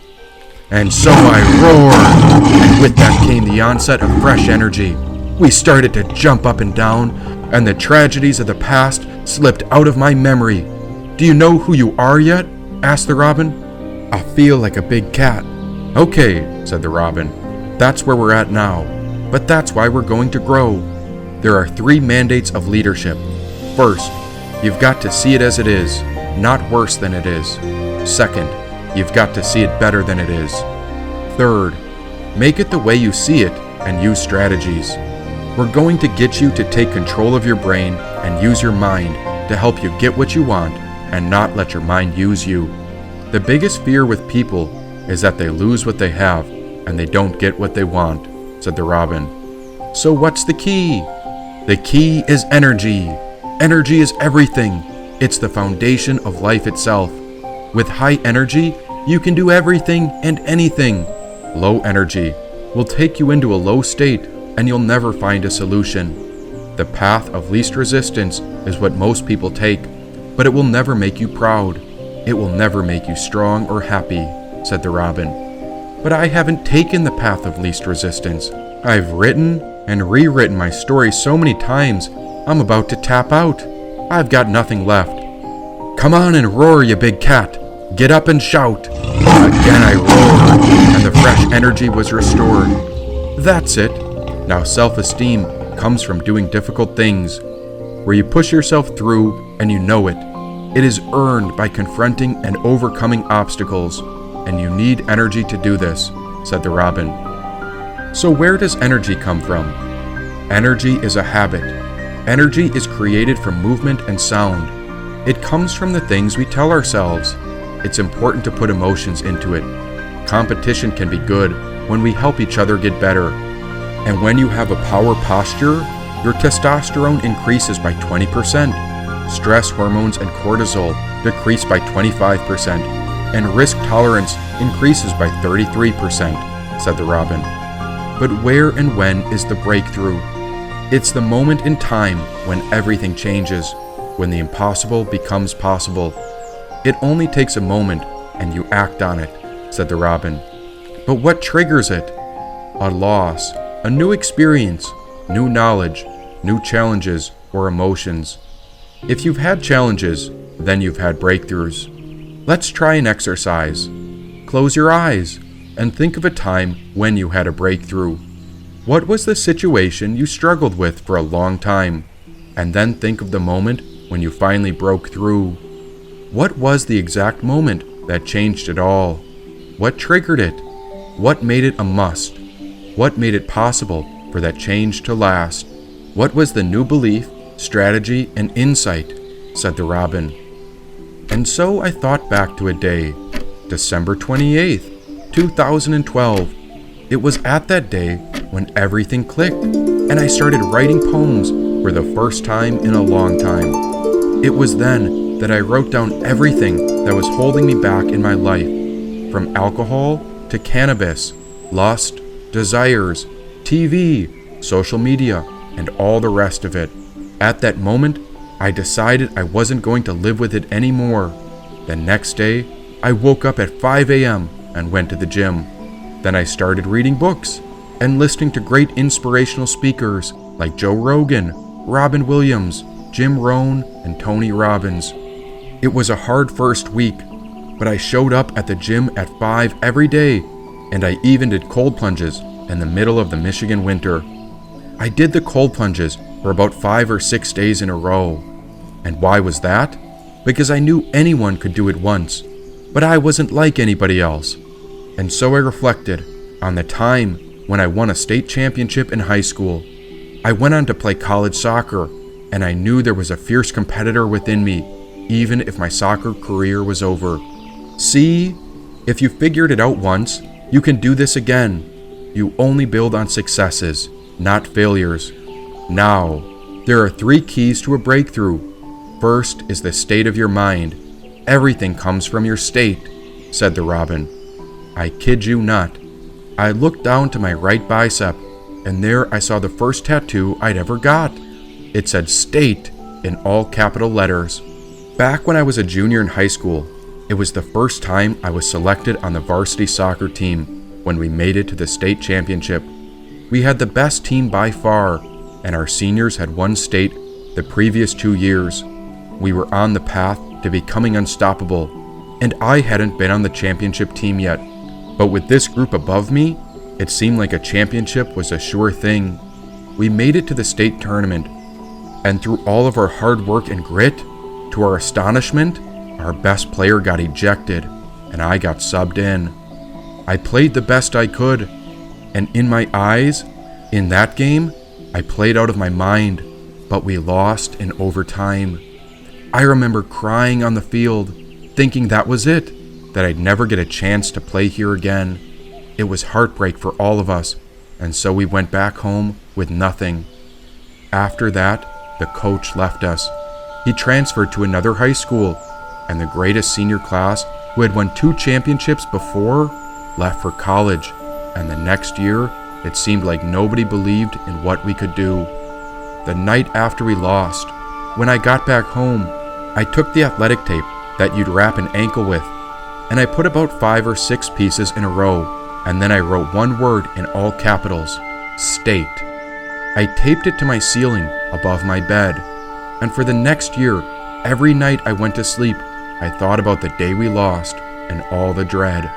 And so I roared, and with that came the onset of fresh energy. We started to jump up and down, and the tragedies of the past slipped out of my memory. Do you know who you are yet? Asked the robin. I feel like a big cat. Okay, said the robin. That's where we're at now, but that's why we're going to grow. There are 3 mandates of leadership. First, you've got to see it as it is, not worse than it is. Second, you've got to see it better than it is. Third, make it the way you see it and use strategies. We're going to get you to take control of your brain and use your mind to help you get what you want and not let your mind use you. The biggest fear with people is that they lose what they have and they don't get what they want. said the robin. So what's the key? The key is energy. Energy is everything. It's the foundation of life itself. With high energy, you can do everything and anything. Low energy will take you into a low state and you'll never find a solution. The path of least resistance is what most people take, but it will never make you proud. It will never make you strong or happy, said the robin. But I haven't taken the path of least resistance. I've written and rewritten my story so many times, I'm about to tap out. I've got nothing left. Come on and roar, you big cat. Get up and shout. Again I roared, and the fresh energy was restored. That's it. Now self-esteem comes from doing difficult things, where you push yourself through and you know it. It is earned by confronting and overcoming obstacles, and you need energy to do this, said the robin. So where does energy come from? Energy is a habit. Energy is created from movement and sound. It comes from the things we tell ourselves. It's important to put emotions into it. Competition can be good when we help each other get better. And when you have a power posture, your testosterone increases by 20%. Stress hormones and cortisol decrease by 25%. And risk tolerance increases by 33%, said the robin. But where and when is the breakthrough? It's the moment in time when everything changes, when the impossible becomes possible. It only takes a moment and you act on it, said the robin. But what triggers it? A loss, a new experience, new knowledge, new challenges or emotions. If you've had challenges, then you've had breakthroughs. Let's try an exercise. Close your eyes and think of a time when you had a breakthrough. What was the situation you struggled with for a long time? And then think of the moment when you finally broke through. What was the exact moment that changed it all? What triggered it? What made it a must? What made it possible for that change to last? What was the new belief, strategy, and insight? Said the robin. And so I thought back to a day, December 28th, 2012. It was at that day when everything clicked, and I started writing poems for the first time in a long time. It was then that I wrote down everything that was holding me back in my life, from alcohol to cannabis, lust, desires, TV, social media, and all the rest of it. At that moment, I decided I wasn't going to live with it anymore. The next day, I woke up at 5 a.m. and went to the gym. Then I started reading books and listening to great inspirational speakers like Joe Rogan, Robin Williams, Jim Rohn, and Tony Robbins. It was a hard first week, but I showed up at the gym at 5 every day, and I even did cold plunges in the middle of the Michigan winter. I did the cold plunges for about 5 or 6 days in a row. And why was that? Because I knew anyone could do it once, but I wasn't like anybody else. And so I reflected on the time when I won a state championship in high school. I went on to play college soccer, and I knew there was a fierce competitor within me, even if my soccer career was over. See, if you figured it out once, you can do this again. You only build on successes, not failures. Now, there are 3 keys to a breakthrough. First is the state of your mind. Everything comes from your state, said the robin. I kid you not. I looked down to my right bicep, and there I saw the first tattoo I'd ever got. It said state in all capital letters. Back when I was a junior in high school, it was the first time I was selected on the varsity soccer team when we made it to the state championship. We had the best team by far, and our seniors had won state the previous 2 years. We were on the path to becoming unstoppable, and I hadn't been on the championship team yet. But with this group above me, it seemed like a championship was a sure thing. We made it to the state tournament, and through all of our hard work and grit, to our astonishment, our best player got ejected, and I got subbed in. I played the best I could, and in my eyes, in that game, I played out of my mind, but we lost in overtime. I remember crying on the field, thinking that was it, that I'd never get a chance to play here again. It was heartbreak for all of us, and so we went back home with nothing. After that, the coach left us. He transferred to another high school, and the greatest senior class, who had won 2 championships before, left for college, and the next year, it seemed like nobody believed in what we could do. The night after we lost, when I got back home, I took the athletic tape that you'd wrap an ankle with, and I put about 5 or 6 pieces in a row, and then I wrote one word in all capitals, state. I taped it to my ceiling above my bed, and for the next year, every night I went to sleep, I thought about the day we lost and all the dread.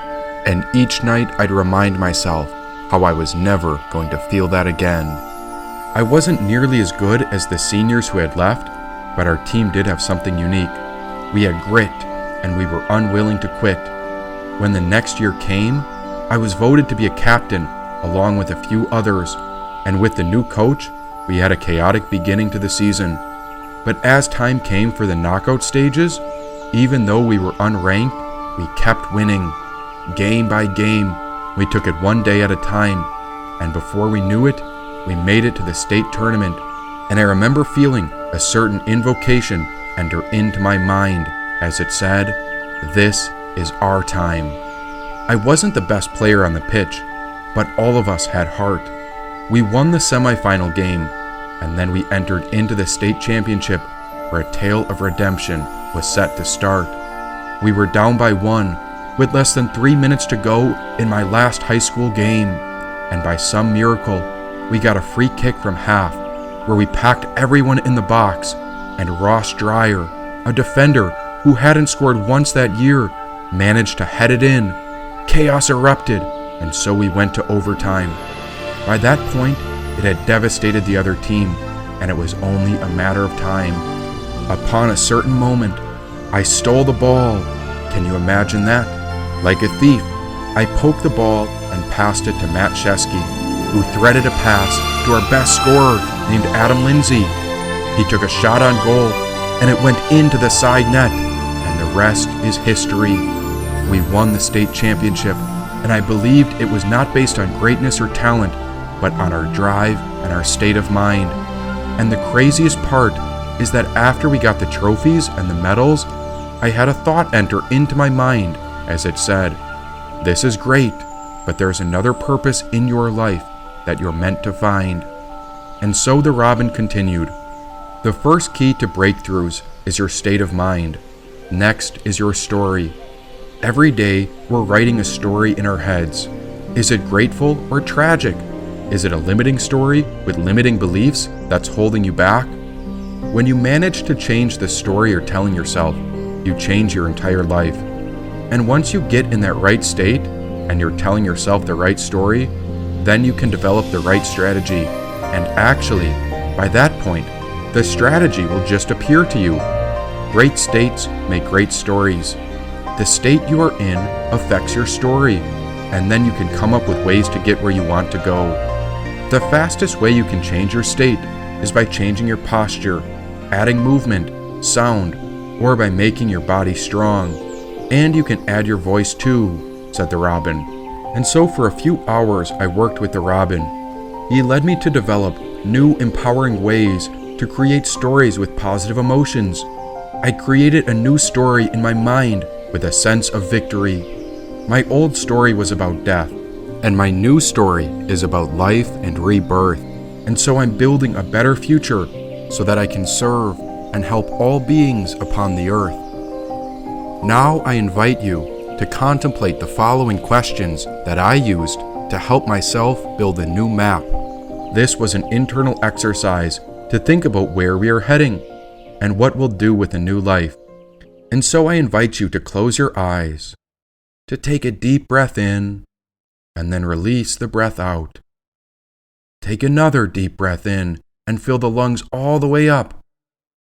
And each night I'd remind myself how I was never going to feel that again. I wasn't nearly as good as the seniors who had left, but our team did have something unique. We had grit, and we were unwilling to quit. When the next year came, I was voted to be a captain, along with a few others, and with the new coach, we had a chaotic beginning to the season. But as time came for the knockout stages, even though we were unranked, we kept winning. Game by game, we took it one day at a time, and before we knew it, we made it to the state tournament, and I remember feeling a certain invocation enter into my mind as it said, "This is our time." I wasn't the best player on the pitch, but all of us had heart. We won the semifinal game, and then we entered into the state championship where a tale of redemption was set to start. We were down by 1 with less than 3 minutes to go in my last high school game, and by some miracle, we got a free kick from half where we packed everyone in the box, and Ross Dreyer, a defender who hadn't scored once that year, managed to head it in. Chaos erupted, and so we went to overtime. By that point, it had devastated the other team, and it was only a matter of time. Upon a certain moment, I stole the ball. Can you imagine that? Like a thief, I poked the ball and passed it to Matt Shesky, who threaded a pass to our best scorer named Adam Lindsay. He took a shot on goal, and it went into the side net, and the rest is history. We won the state championship, and I believed it was not based on greatness or talent, but on our drive and our state of mind. And the craziest part is that after we got the trophies and the medals, I had a thought enter into my mind as it said, "This is great, but there's another purpose in your life that you're meant to find." And so the Robin continued. The first key to breakthroughs is your state of mind. Next is your story. Every day, we're writing a story in our heads. Is it grateful or tragic? Is it a limiting story with limiting beliefs that's holding you back? When you manage to change the story you're telling yourself, you change your entire life. And once you get in that right state, and you're telling yourself the right story, then you can develop the right strategy. And actually, by that point, the strategy will just appear to you. Great states make great stories. The state you are in affects your story, and then you can come up with ways to get where you want to go. The fastest way you can change your state is by changing your posture, adding movement, sound, or by making your body strong. And you can add your voice too, said the Robin. And so for a few hours I worked with the Robin. He led me to develop new empowering ways to create stories with positive emotions. I created a new story in my mind with a sense of victory. My old story was about death, and my new story is about life and rebirth. And so I'm building a better future so that I can serve and help all beings upon the earth. Now I invite you to contemplate the following questions that I used to help myself build a new map. This was an internal exercise to think about where we are heading and what we'll do with a new life. And so I invite you to close your eyes, to take a deep breath in, and then release the breath out. Take another deep breath in and fill the lungs all the way up.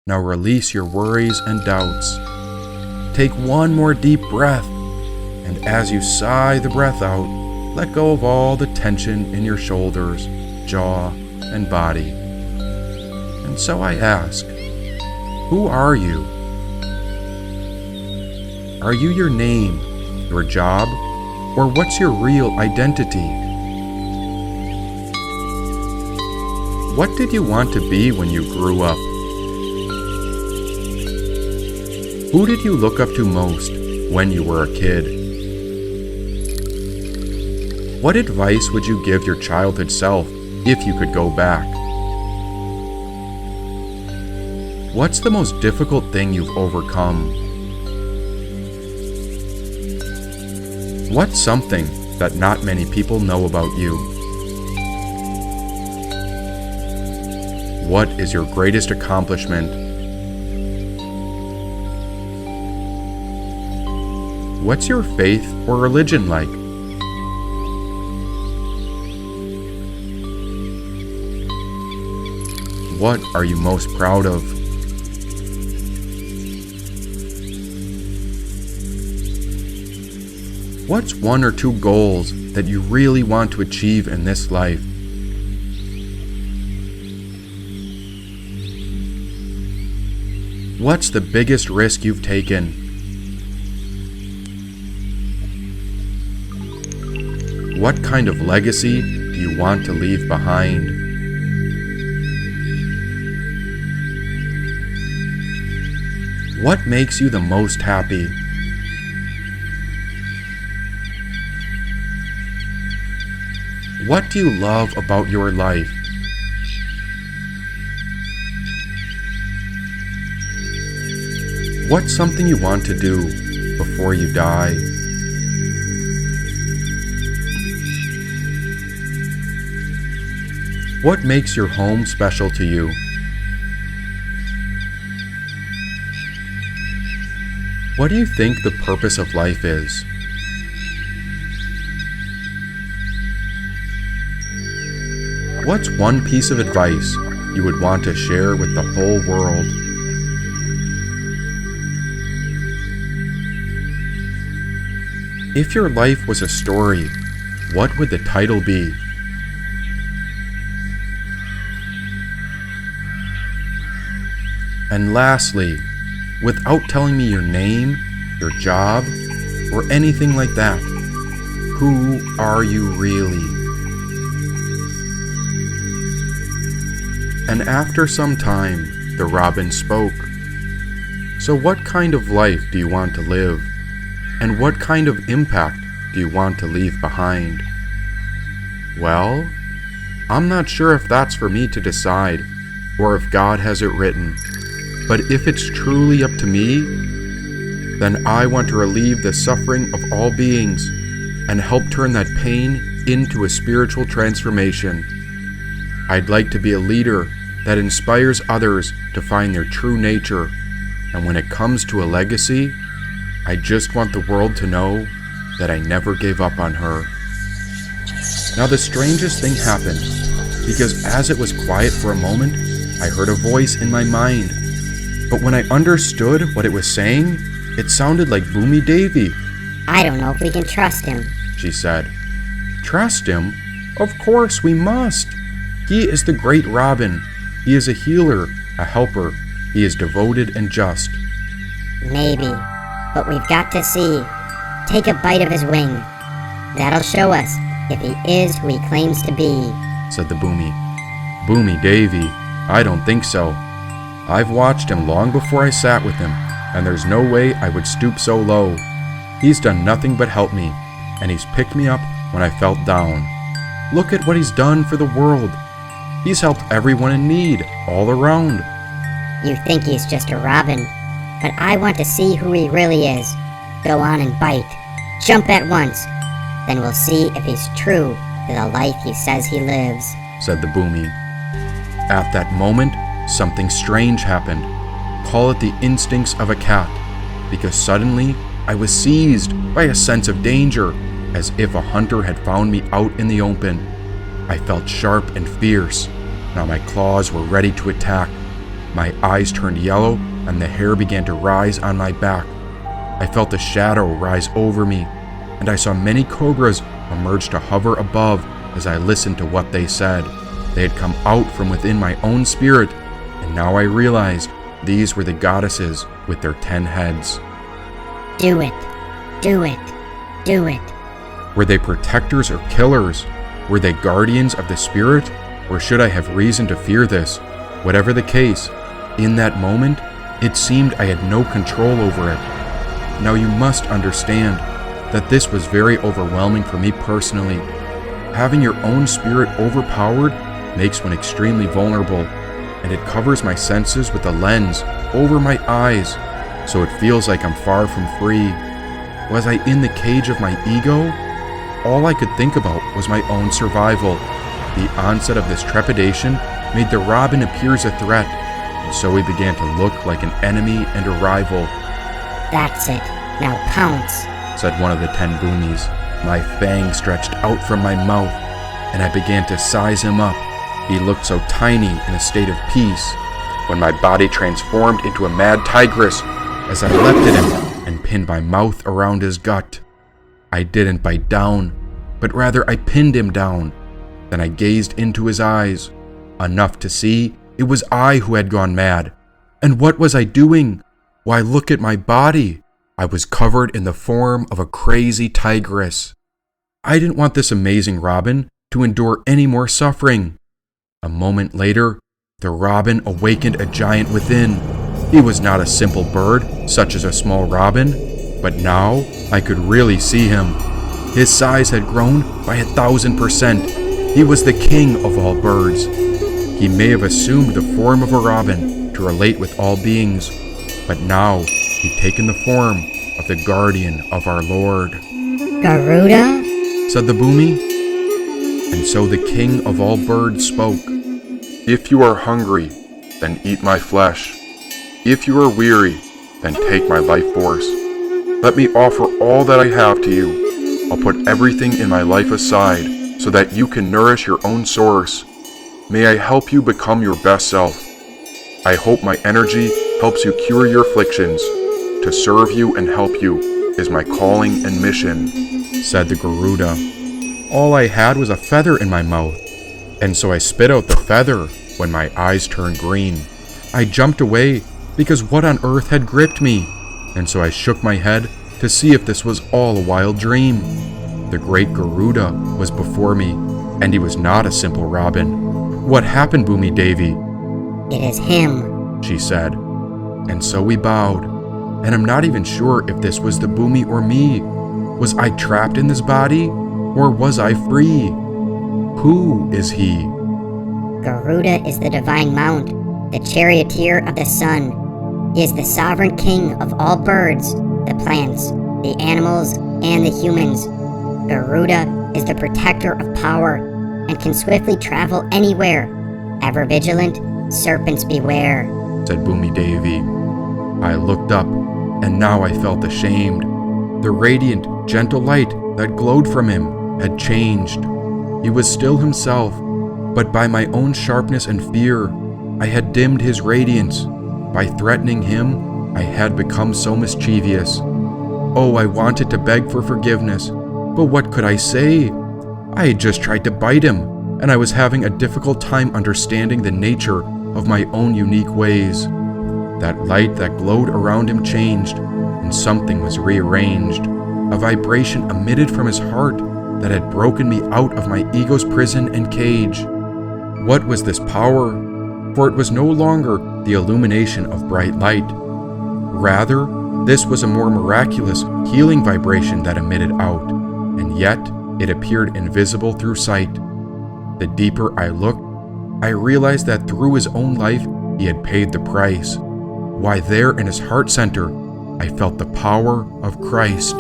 Now release your worries and doubts. Take one more deep breath, and as you sigh the breath out, let go of all the tension in your shoulders, jaw, and body. And so I ask, who are you? Are you your name, your job, or what's your real identity? What did you want to be when you grew up? Who did you look up to most when you were a kid? What advice would you give your childhood self if you could go back? What's the most difficult thing you've overcome? What's something that not many people know about you? What is your greatest accomplishment? What's your faith or religion like? What are you most proud of? What's one or two goals that you really want to achieve in this life? What's the biggest risk you've taken? What kind of legacy do you want to leave behind? What makes you the most happy? What do you love about your life? What's something you want to do before you die? What makes your home special to you? What do you think the purpose of life is? What's one piece of advice you would want to share with the whole world? If your life was a story, what would the title be? And lastly, without telling me your name, your job, or anything like that, who are you really? And after some time, the robin spoke. So what kind of life do you want to live? And what kind of impact do you want to leave behind? Well, I'm not sure if that's for me to decide, or if God has it written. But if it's truly up to me, then I want to relieve the suffering of all beings and help turn that pain into a spiritual transformation. I'd like to be a leader that inspires others to find their true nature, and when it comes to a legacy, I just want the world to know that I never gave up on her. Now the strangest thing happened, because as it was quiet for a moment, I heard a voice in my mind. But when I understood what it was saying, it sounded like Bhumi Devi. I don't know if we can trust him, she said. Trust him? Of course we must. He is the great Robin. He is a healer, a helper. He is devoted and just. Maybe, but we've got to see. Take a bite of his wing. That'll show us if he is who he claims to be, said the Bhumi. Bhumi Devi? I don't think so. I've watched him long before I sat with him, and there's no way I would stoop so low. He's done nothing but help me, and he's picked me up when I felt down. Look at what he's done for the world. He's helped everyone in need, all around. You think he's just a robin, but I want to see who he really is. Go on and bite. Jump at once. Then we'll see if he's true to the life he says he lives, said the Bhumi. At that moment, something strange happened. Call it the instincts of a cat, because suddenly I was seized by a sense of danger, as if a hunter had found me out in the open. I felt sharp and fierce. Now my claws were ready to attack. My eyes turned yellow, and the hair began to rise on my back. I felt a shadow rise over me, and I saw many cobras emerge to hover above as I listened to what they said. They had come out from within my own spirit, and now I realized these were the goddesses with their 10 heads. Do it. Do it. Do it. Were they protectors or killers? Were they guardians of the spirit? Or should I have reason to fear this? Whatever the case, in that moment, it seemed I had no control over it. Now you must understand that this was very overwhelming for me personally. Having your own spirit overpowered makes one extremely vulnerable, and it covers my senses with a lens over my eyes, so it feels like I'm far from free. Was I in the cage of my ego? All I could think about was my own survival. The onset of this trepidation made the robin appear as a threat, and so he began to look like an enemy and a rival. That's it. Now pounce, said one of the 10 boomies. My fangs stretched out from my mouth, and I began to size him up. He looked so tiny in a state of peace, when my body transformed into a mad tigress as I leapt at him and pinned my mouth around his gut. I didn't bite down, but rather I pinned him down. Then I gazed into his eyes, enough to see it was I who had gone mad. And what was I doing? Why, look at my body. I was covered in the form of a crazy tigress. I didn't want this amazing robin to endure any more suffering. A moment later, the robin awakened a giant within. He was not a simple bird, such as a small robin, but now I could really see him. His size had grown by 1,000%. He was the king of all birds. He may have assumed the form of a robin to relate with all beings, but now he'd taken the form of the guardian of our Lord. Garuda? Said the boomy. And so the king of all birds spoke. If you are hungry, then eat my flesh. If you are weary, then take my life force. Let me offer all that I have to you. I'll put everything in my life aside so that you can nourish your own source. May I help you become your best self. I hope my energy helps you cure your afflictions. To serve you and help you is my calling and mission, said the Garuda. All I had was a feather in my mouth, and so I spit out the feather when my eyes turned green. I jumped away because what on earth had gripped me, and so I shook my head to see if this was all a wild dream. The great Garuda was before me, and he was not a simple robin. What happened, Boomy Davy? It is him, she said. And so we bowed, and I'm not even sure if this was the boomy or me. Was I trapped in this body, or was I free? Who is he? Garuda is the divine mount, the charioteer of the sun. He is the sovereign king of all birds, the plants, the animals, and the humans. Garuda is the protector of power and can swiftly travel anywhere. Ever vigilant, serpents beware, said Boomy Davy. I looked up, and now I felt ashamed. The radiant, gentle light that glowed from him had changed. He was still himself, but by my own sharpness and fear, I had dimmed his radiance. By threatening him, I had become so mischievous. Oh, I wanted to beg for forgiveness, but what could I say? I had just tried to bite him, and I was having a difficult time understanding the nature of my own unique ways. That light that glowed around him changed, and something was rearranged. A vibration emitted from his heart that had broken me out of my ego's prison and cage. What was this power? For it was no longer the illumination of bright light. Rather, this was a more miraculous, healing vibration that emitted out, and yet it appeared invisible through sight. The deeper I looked, I realized that through his own life, he had paid the price. Why, there in his heart center, I felt the power of Christ.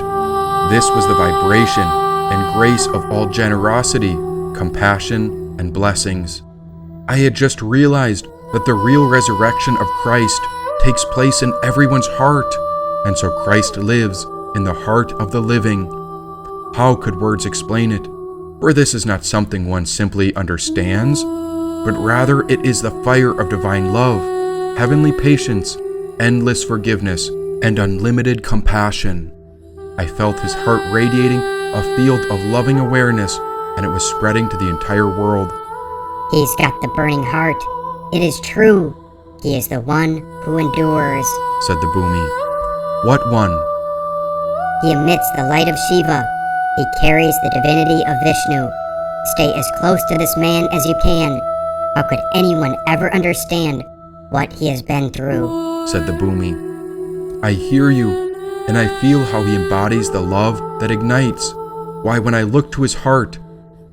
This was the vibration and grace of all generosity, compassion, and blessings. I had just realized that the real resurrection of Christ takes place in everyone's heart, and so Christ lives in the heart of the living. How could words explain it? For this is not something one simply understands, but rather it is the fire of divine love, heavenly patience, endless forgiveness, and unlimited compassion. I felt his heart radiating a field of loving awareness, and it was spreading to the entire world. He's got the burning heart. It is true. He is the one who endures, said the boomy. What one? He emits the light of Shiva. He carries the divinity of Vishnu. Stay as close to this man as you can. How could anyone ever understand what he has been through? Said the Bhumi. I hear you, and I feel how he embodies the love that ignites. Why, when I look to his heart,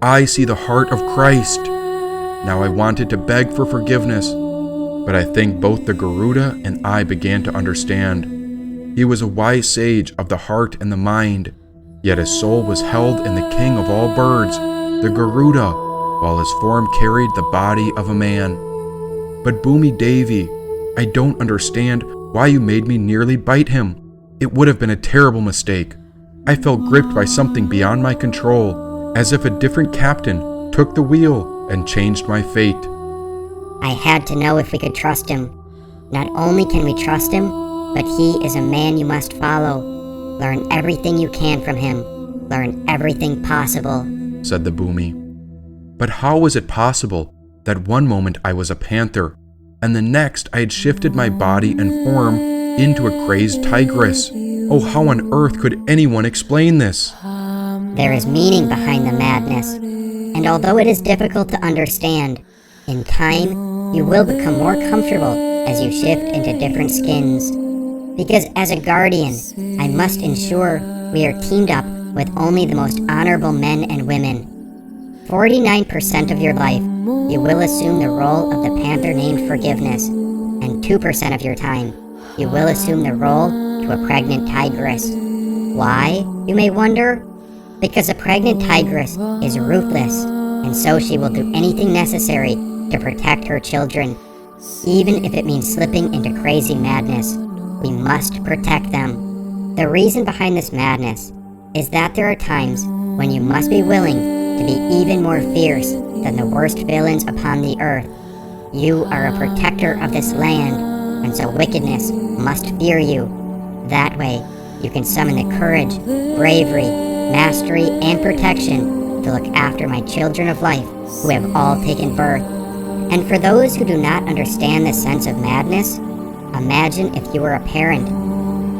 I see the heart of Christ. Now I wanted to beg for forgiveness, but I think both the Garuda and I began to understand. He was a wise sage of the heart and the mind, yet his soul was held in the king of all birds, the Garuda, while his form carried the body of a man. But Bhumi Devi, I don't understand why you made me nearly bite him. It would have been a terrible mistake. I felt gripped by something beyond my control, as if a different captain took the wheel and changed my fate. I had to know if we could trust him. Not only can we trust him, but he is a man you must follow. Learn everything you can from him. Learn everything possible, said the Bhumi. But how was it possible that one moment I was a panther, and the next I had shifted my body and form into a crazed tigress? Oh, how on earth could anyone explain this? There is meaning behind the madness, and although it is difficult to understand, in time you will become more comfortable as you shift into different skins. Because as a guardian, I must ensure we are teamed up with only the most honorable men and women. 49% of your life, you will assume the role of the panther named Forgiveness, and 2% of your time, you will assume the role to a pregnant tigress. Why, you may wonder? Because a pregnant tigress is ruthless, and so she will do anything necessary to protect her children. Even if it means slipping into crazy madness, we must protect them. The reason behind this madness is that there are times when you must be willing to be even more fierce than the worst villains upon the earth. You are a protector of this land, and so wickedness must fear you. That way, you can summon the courage, bravery, mastery, and protection to look after my children of life who have all taken birth. And for those who do not understand the sense of madness, imagine if you were a parent.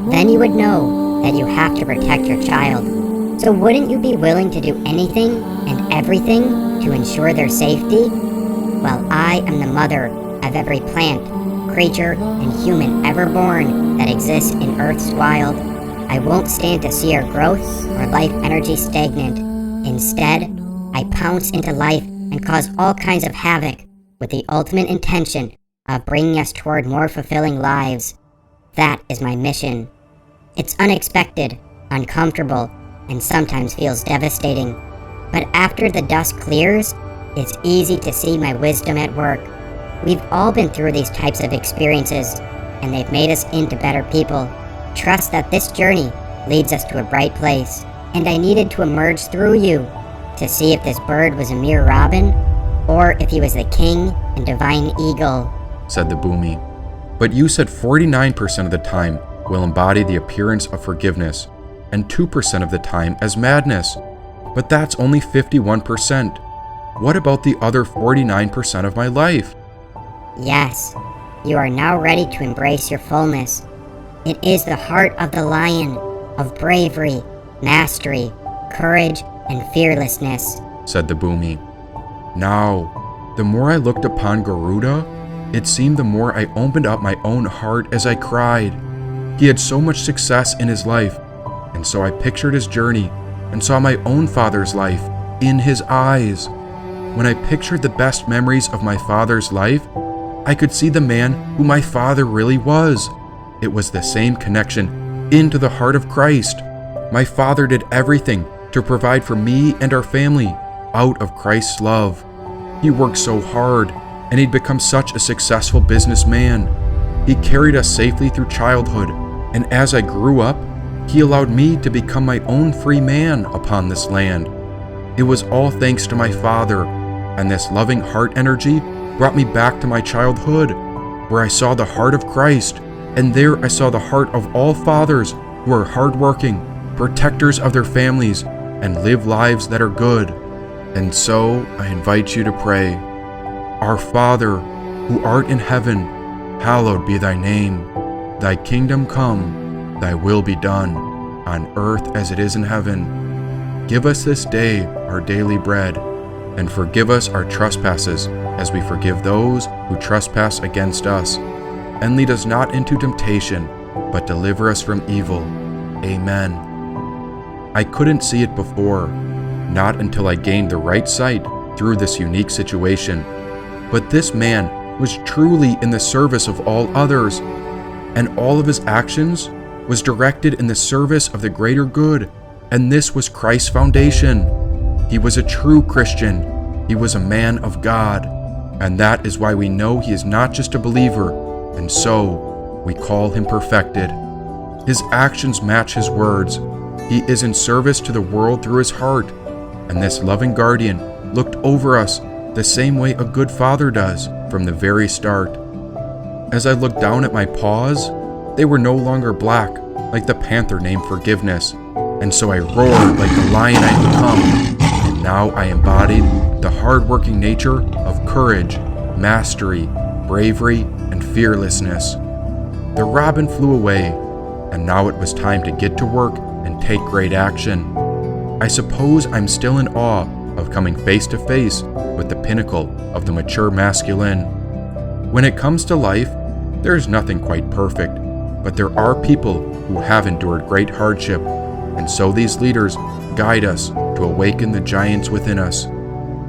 Then you would know that you have to protect your child. So wouldn't you be willing to do anything and everything to ensure their safety? Well, I am the mother of every plant, creature, and human ever born that exists in Earth's wild. I won't stand to see our growth or life energy stagnant. Instead, I pounce into life and cause all kinds of havoc with the ultimate intention of bringing us toward more fulfilling lives. That is my mission. It's unexpected, uncomfortable, and sometimes feels devastating. But after the dust clears, it's easy to see my wisdom at work. We've all been through these types of experiences, and they've made us into better people. Trust that this journey leads us to a bright place, and I needed to emerge through you to see if this bird was a mere robin, or if he was the king and divine eagle, said the Bhumi. But you said 49% of the time will embody the appearance of forgiveness, and 2% of the time as madness. But that's only 51%. What about the other 49% of my life? Yes, you are now ready to embrace your fullness. It is the heart of the lion, of bravery, mastery, courage, and fearlessness, said the Bhumi. Now, the more I looked upon Garuda, it seemed the more I opened up my own heart as I cried. He had so much success in his life, and so I pictured his journey and saw my own father's life in his eyes. When I pictured the best memories of my father's life, I could see the man who my father really was. It was the same connection into the heart of Christ. My father did everything to provide for me and our family out of Christ's love. He worked so hard, and he'd become such a successful businessman. He carried us safely through childhood, and as I grew up, he allowed me to become my own free man upon this land. It was all thanks to my father, and this loving heart energy brought me back to my childhood, where I saw the heart of Christ, and there I saw the heart of all fathers who are hardworking, protectors of their families, and live lives that are good. And so I invite you to pray. Our Father, who art in heaven, hallowed be thy name. Thy kingdom come, thy will be done, on earth as it is in heaven. Give us this day our daily bread, and forgive us our trespasses, as we forgive those who trespass against us. And lead us not into temptation, but deliver us from evil. Amen. I couldn't see it before, not until I gained the right sight through this unique situation. But this man was truly in the service of all others, and all of his actions was directed in the service of the greater good, and this was Christ's foundation. He was a true Christian. He was a man of God, and that is why we know he is not just a believer, and so we call him perfected. His actions match his words. He is in service to the world through his heart, and this loving guardian looked over us the same way a good father does from the very start. As I looked down at my paws, they were no longer black like the panther named Forgiveness, and so I roared like the lion I had become, and now I embodied the hard-working nature of courage, mastery, bravery, and fearlessness. The robin flew away, and now it was time to get to work and take great action. I suppose I'm still in awe of coming face to face with the pinnacle of the mature masculine. When it comes to life, there is nothing quite perfect, but there are people who have endured great hardship, and so these leaders guide us to awaken the giants within us.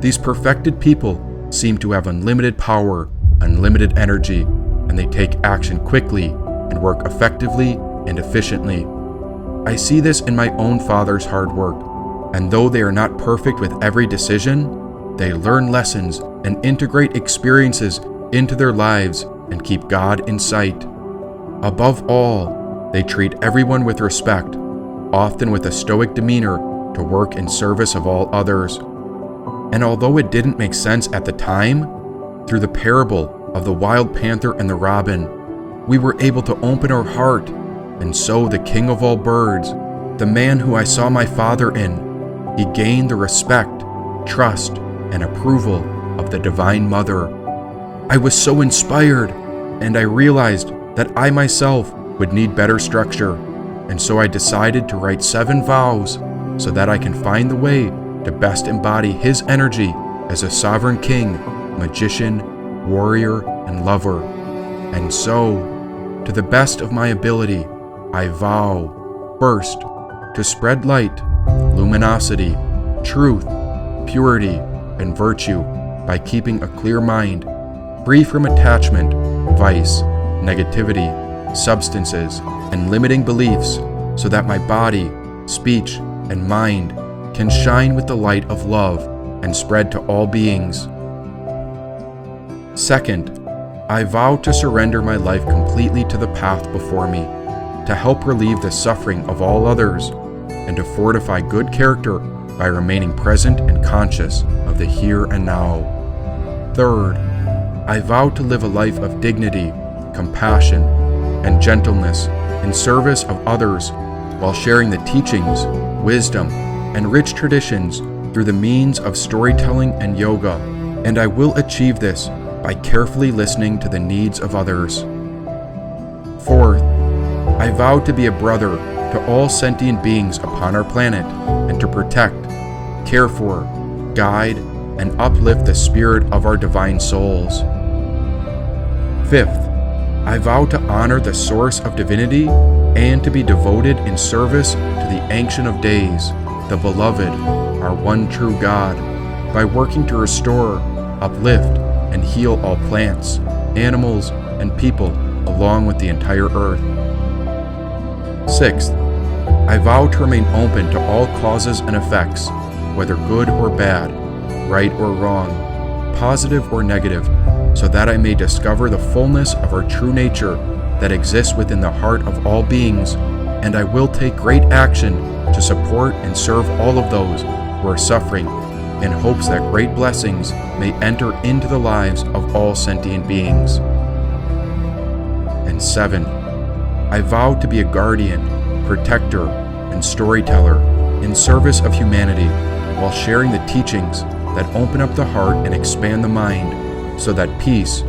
These perfected people seem to have unlimited power, unlimited energy, and they take action quickly and work effectively and efficiently. I see this in my own father's hard work, and though they are not perfect with every decision, they learn lessons and integrate experiences into their lives and keep God in sight. Above all, they treat everyone with respect, often with a stoic demeanor to work in service of all others. And although it didn't make sense at the time, through the parable of the wild panther and the robin, we were able to open our heart, and so the king of all birds, the man who I saw my father in, he gained the respect, trust, and approval of the Divine Mother. I was so inspired, and I realized that I myself would need better structure, and so I decided to write 7 vows so that I can find the way to best embody his energy as a sovereign king, magician, warrior, and lover. And so, to the best of my ability, I vow, first, to spread light, luminosity, truth, purity, and virtue by keeping a clear mind, free from attachment, vice, negativity, substances, and limiting beliefs, so that my body, speech, and mind can shine with the light of love and spread to all beings. Second, I vow to surrender my life completely to the path before me, to help relieve the suffering of all others, and to fortify good character by remaining present and conscious of the here and now. Third, I vow to live a life of dignity, compassion, and gentleness in service of others while sharing the teachings, wisdom, and rich traditions through the means of storytelling and yoga, and I will achieve this by carefully listening to the needs of others. Fourth, I vow to be a brother to all sentient beings upon our planet and to protect, care for, guide, and uplift the spirit of our divine souls. Fifth, I vow to honor the source of divinity and to be devoted in service to the Ancient of Days, the Beloved, our one true God, by working to restore, uplift, and heal all plants, animals, and people along with the entire earth. Sixth, I vow to remain open to all causes and effects, whether good or bad, right or wrong, positive or negative, so that I may discover the fullness of our true nature that exists within the heart of all beings, and I will take great action to support and serve all of those who are suffering, in hopes that great blessings may enter into the lives of all sentient beings. And 7, I vow to be a guardian, protector, and storyteller in service of humanity, while sharing the teachings that open up the heart and expand the mind, so that peace,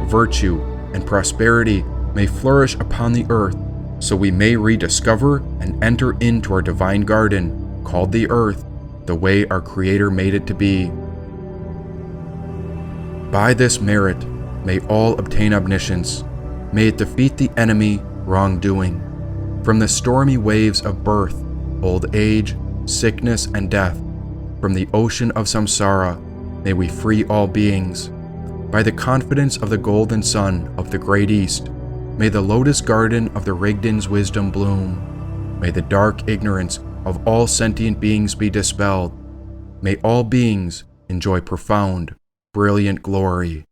virtue, and prosperity may flourish upon the earth, so we may rediscover and enter into our divine garden, called the earth, the way our Creator made it to be. By this merit, may all obtain omniscience. May it defeat the enemy, wrongdoing. From the stormy waves of birth, old age, sickness, and death, from the ocean of samsara, may we free all beings. By the confidence of the golden sun of the great east, may the lotus garden of the Rigdon's wisdom bloom. May the dark ignorance of all sentient beings be dispelled. May all beings enjoy profound, brilliant glory.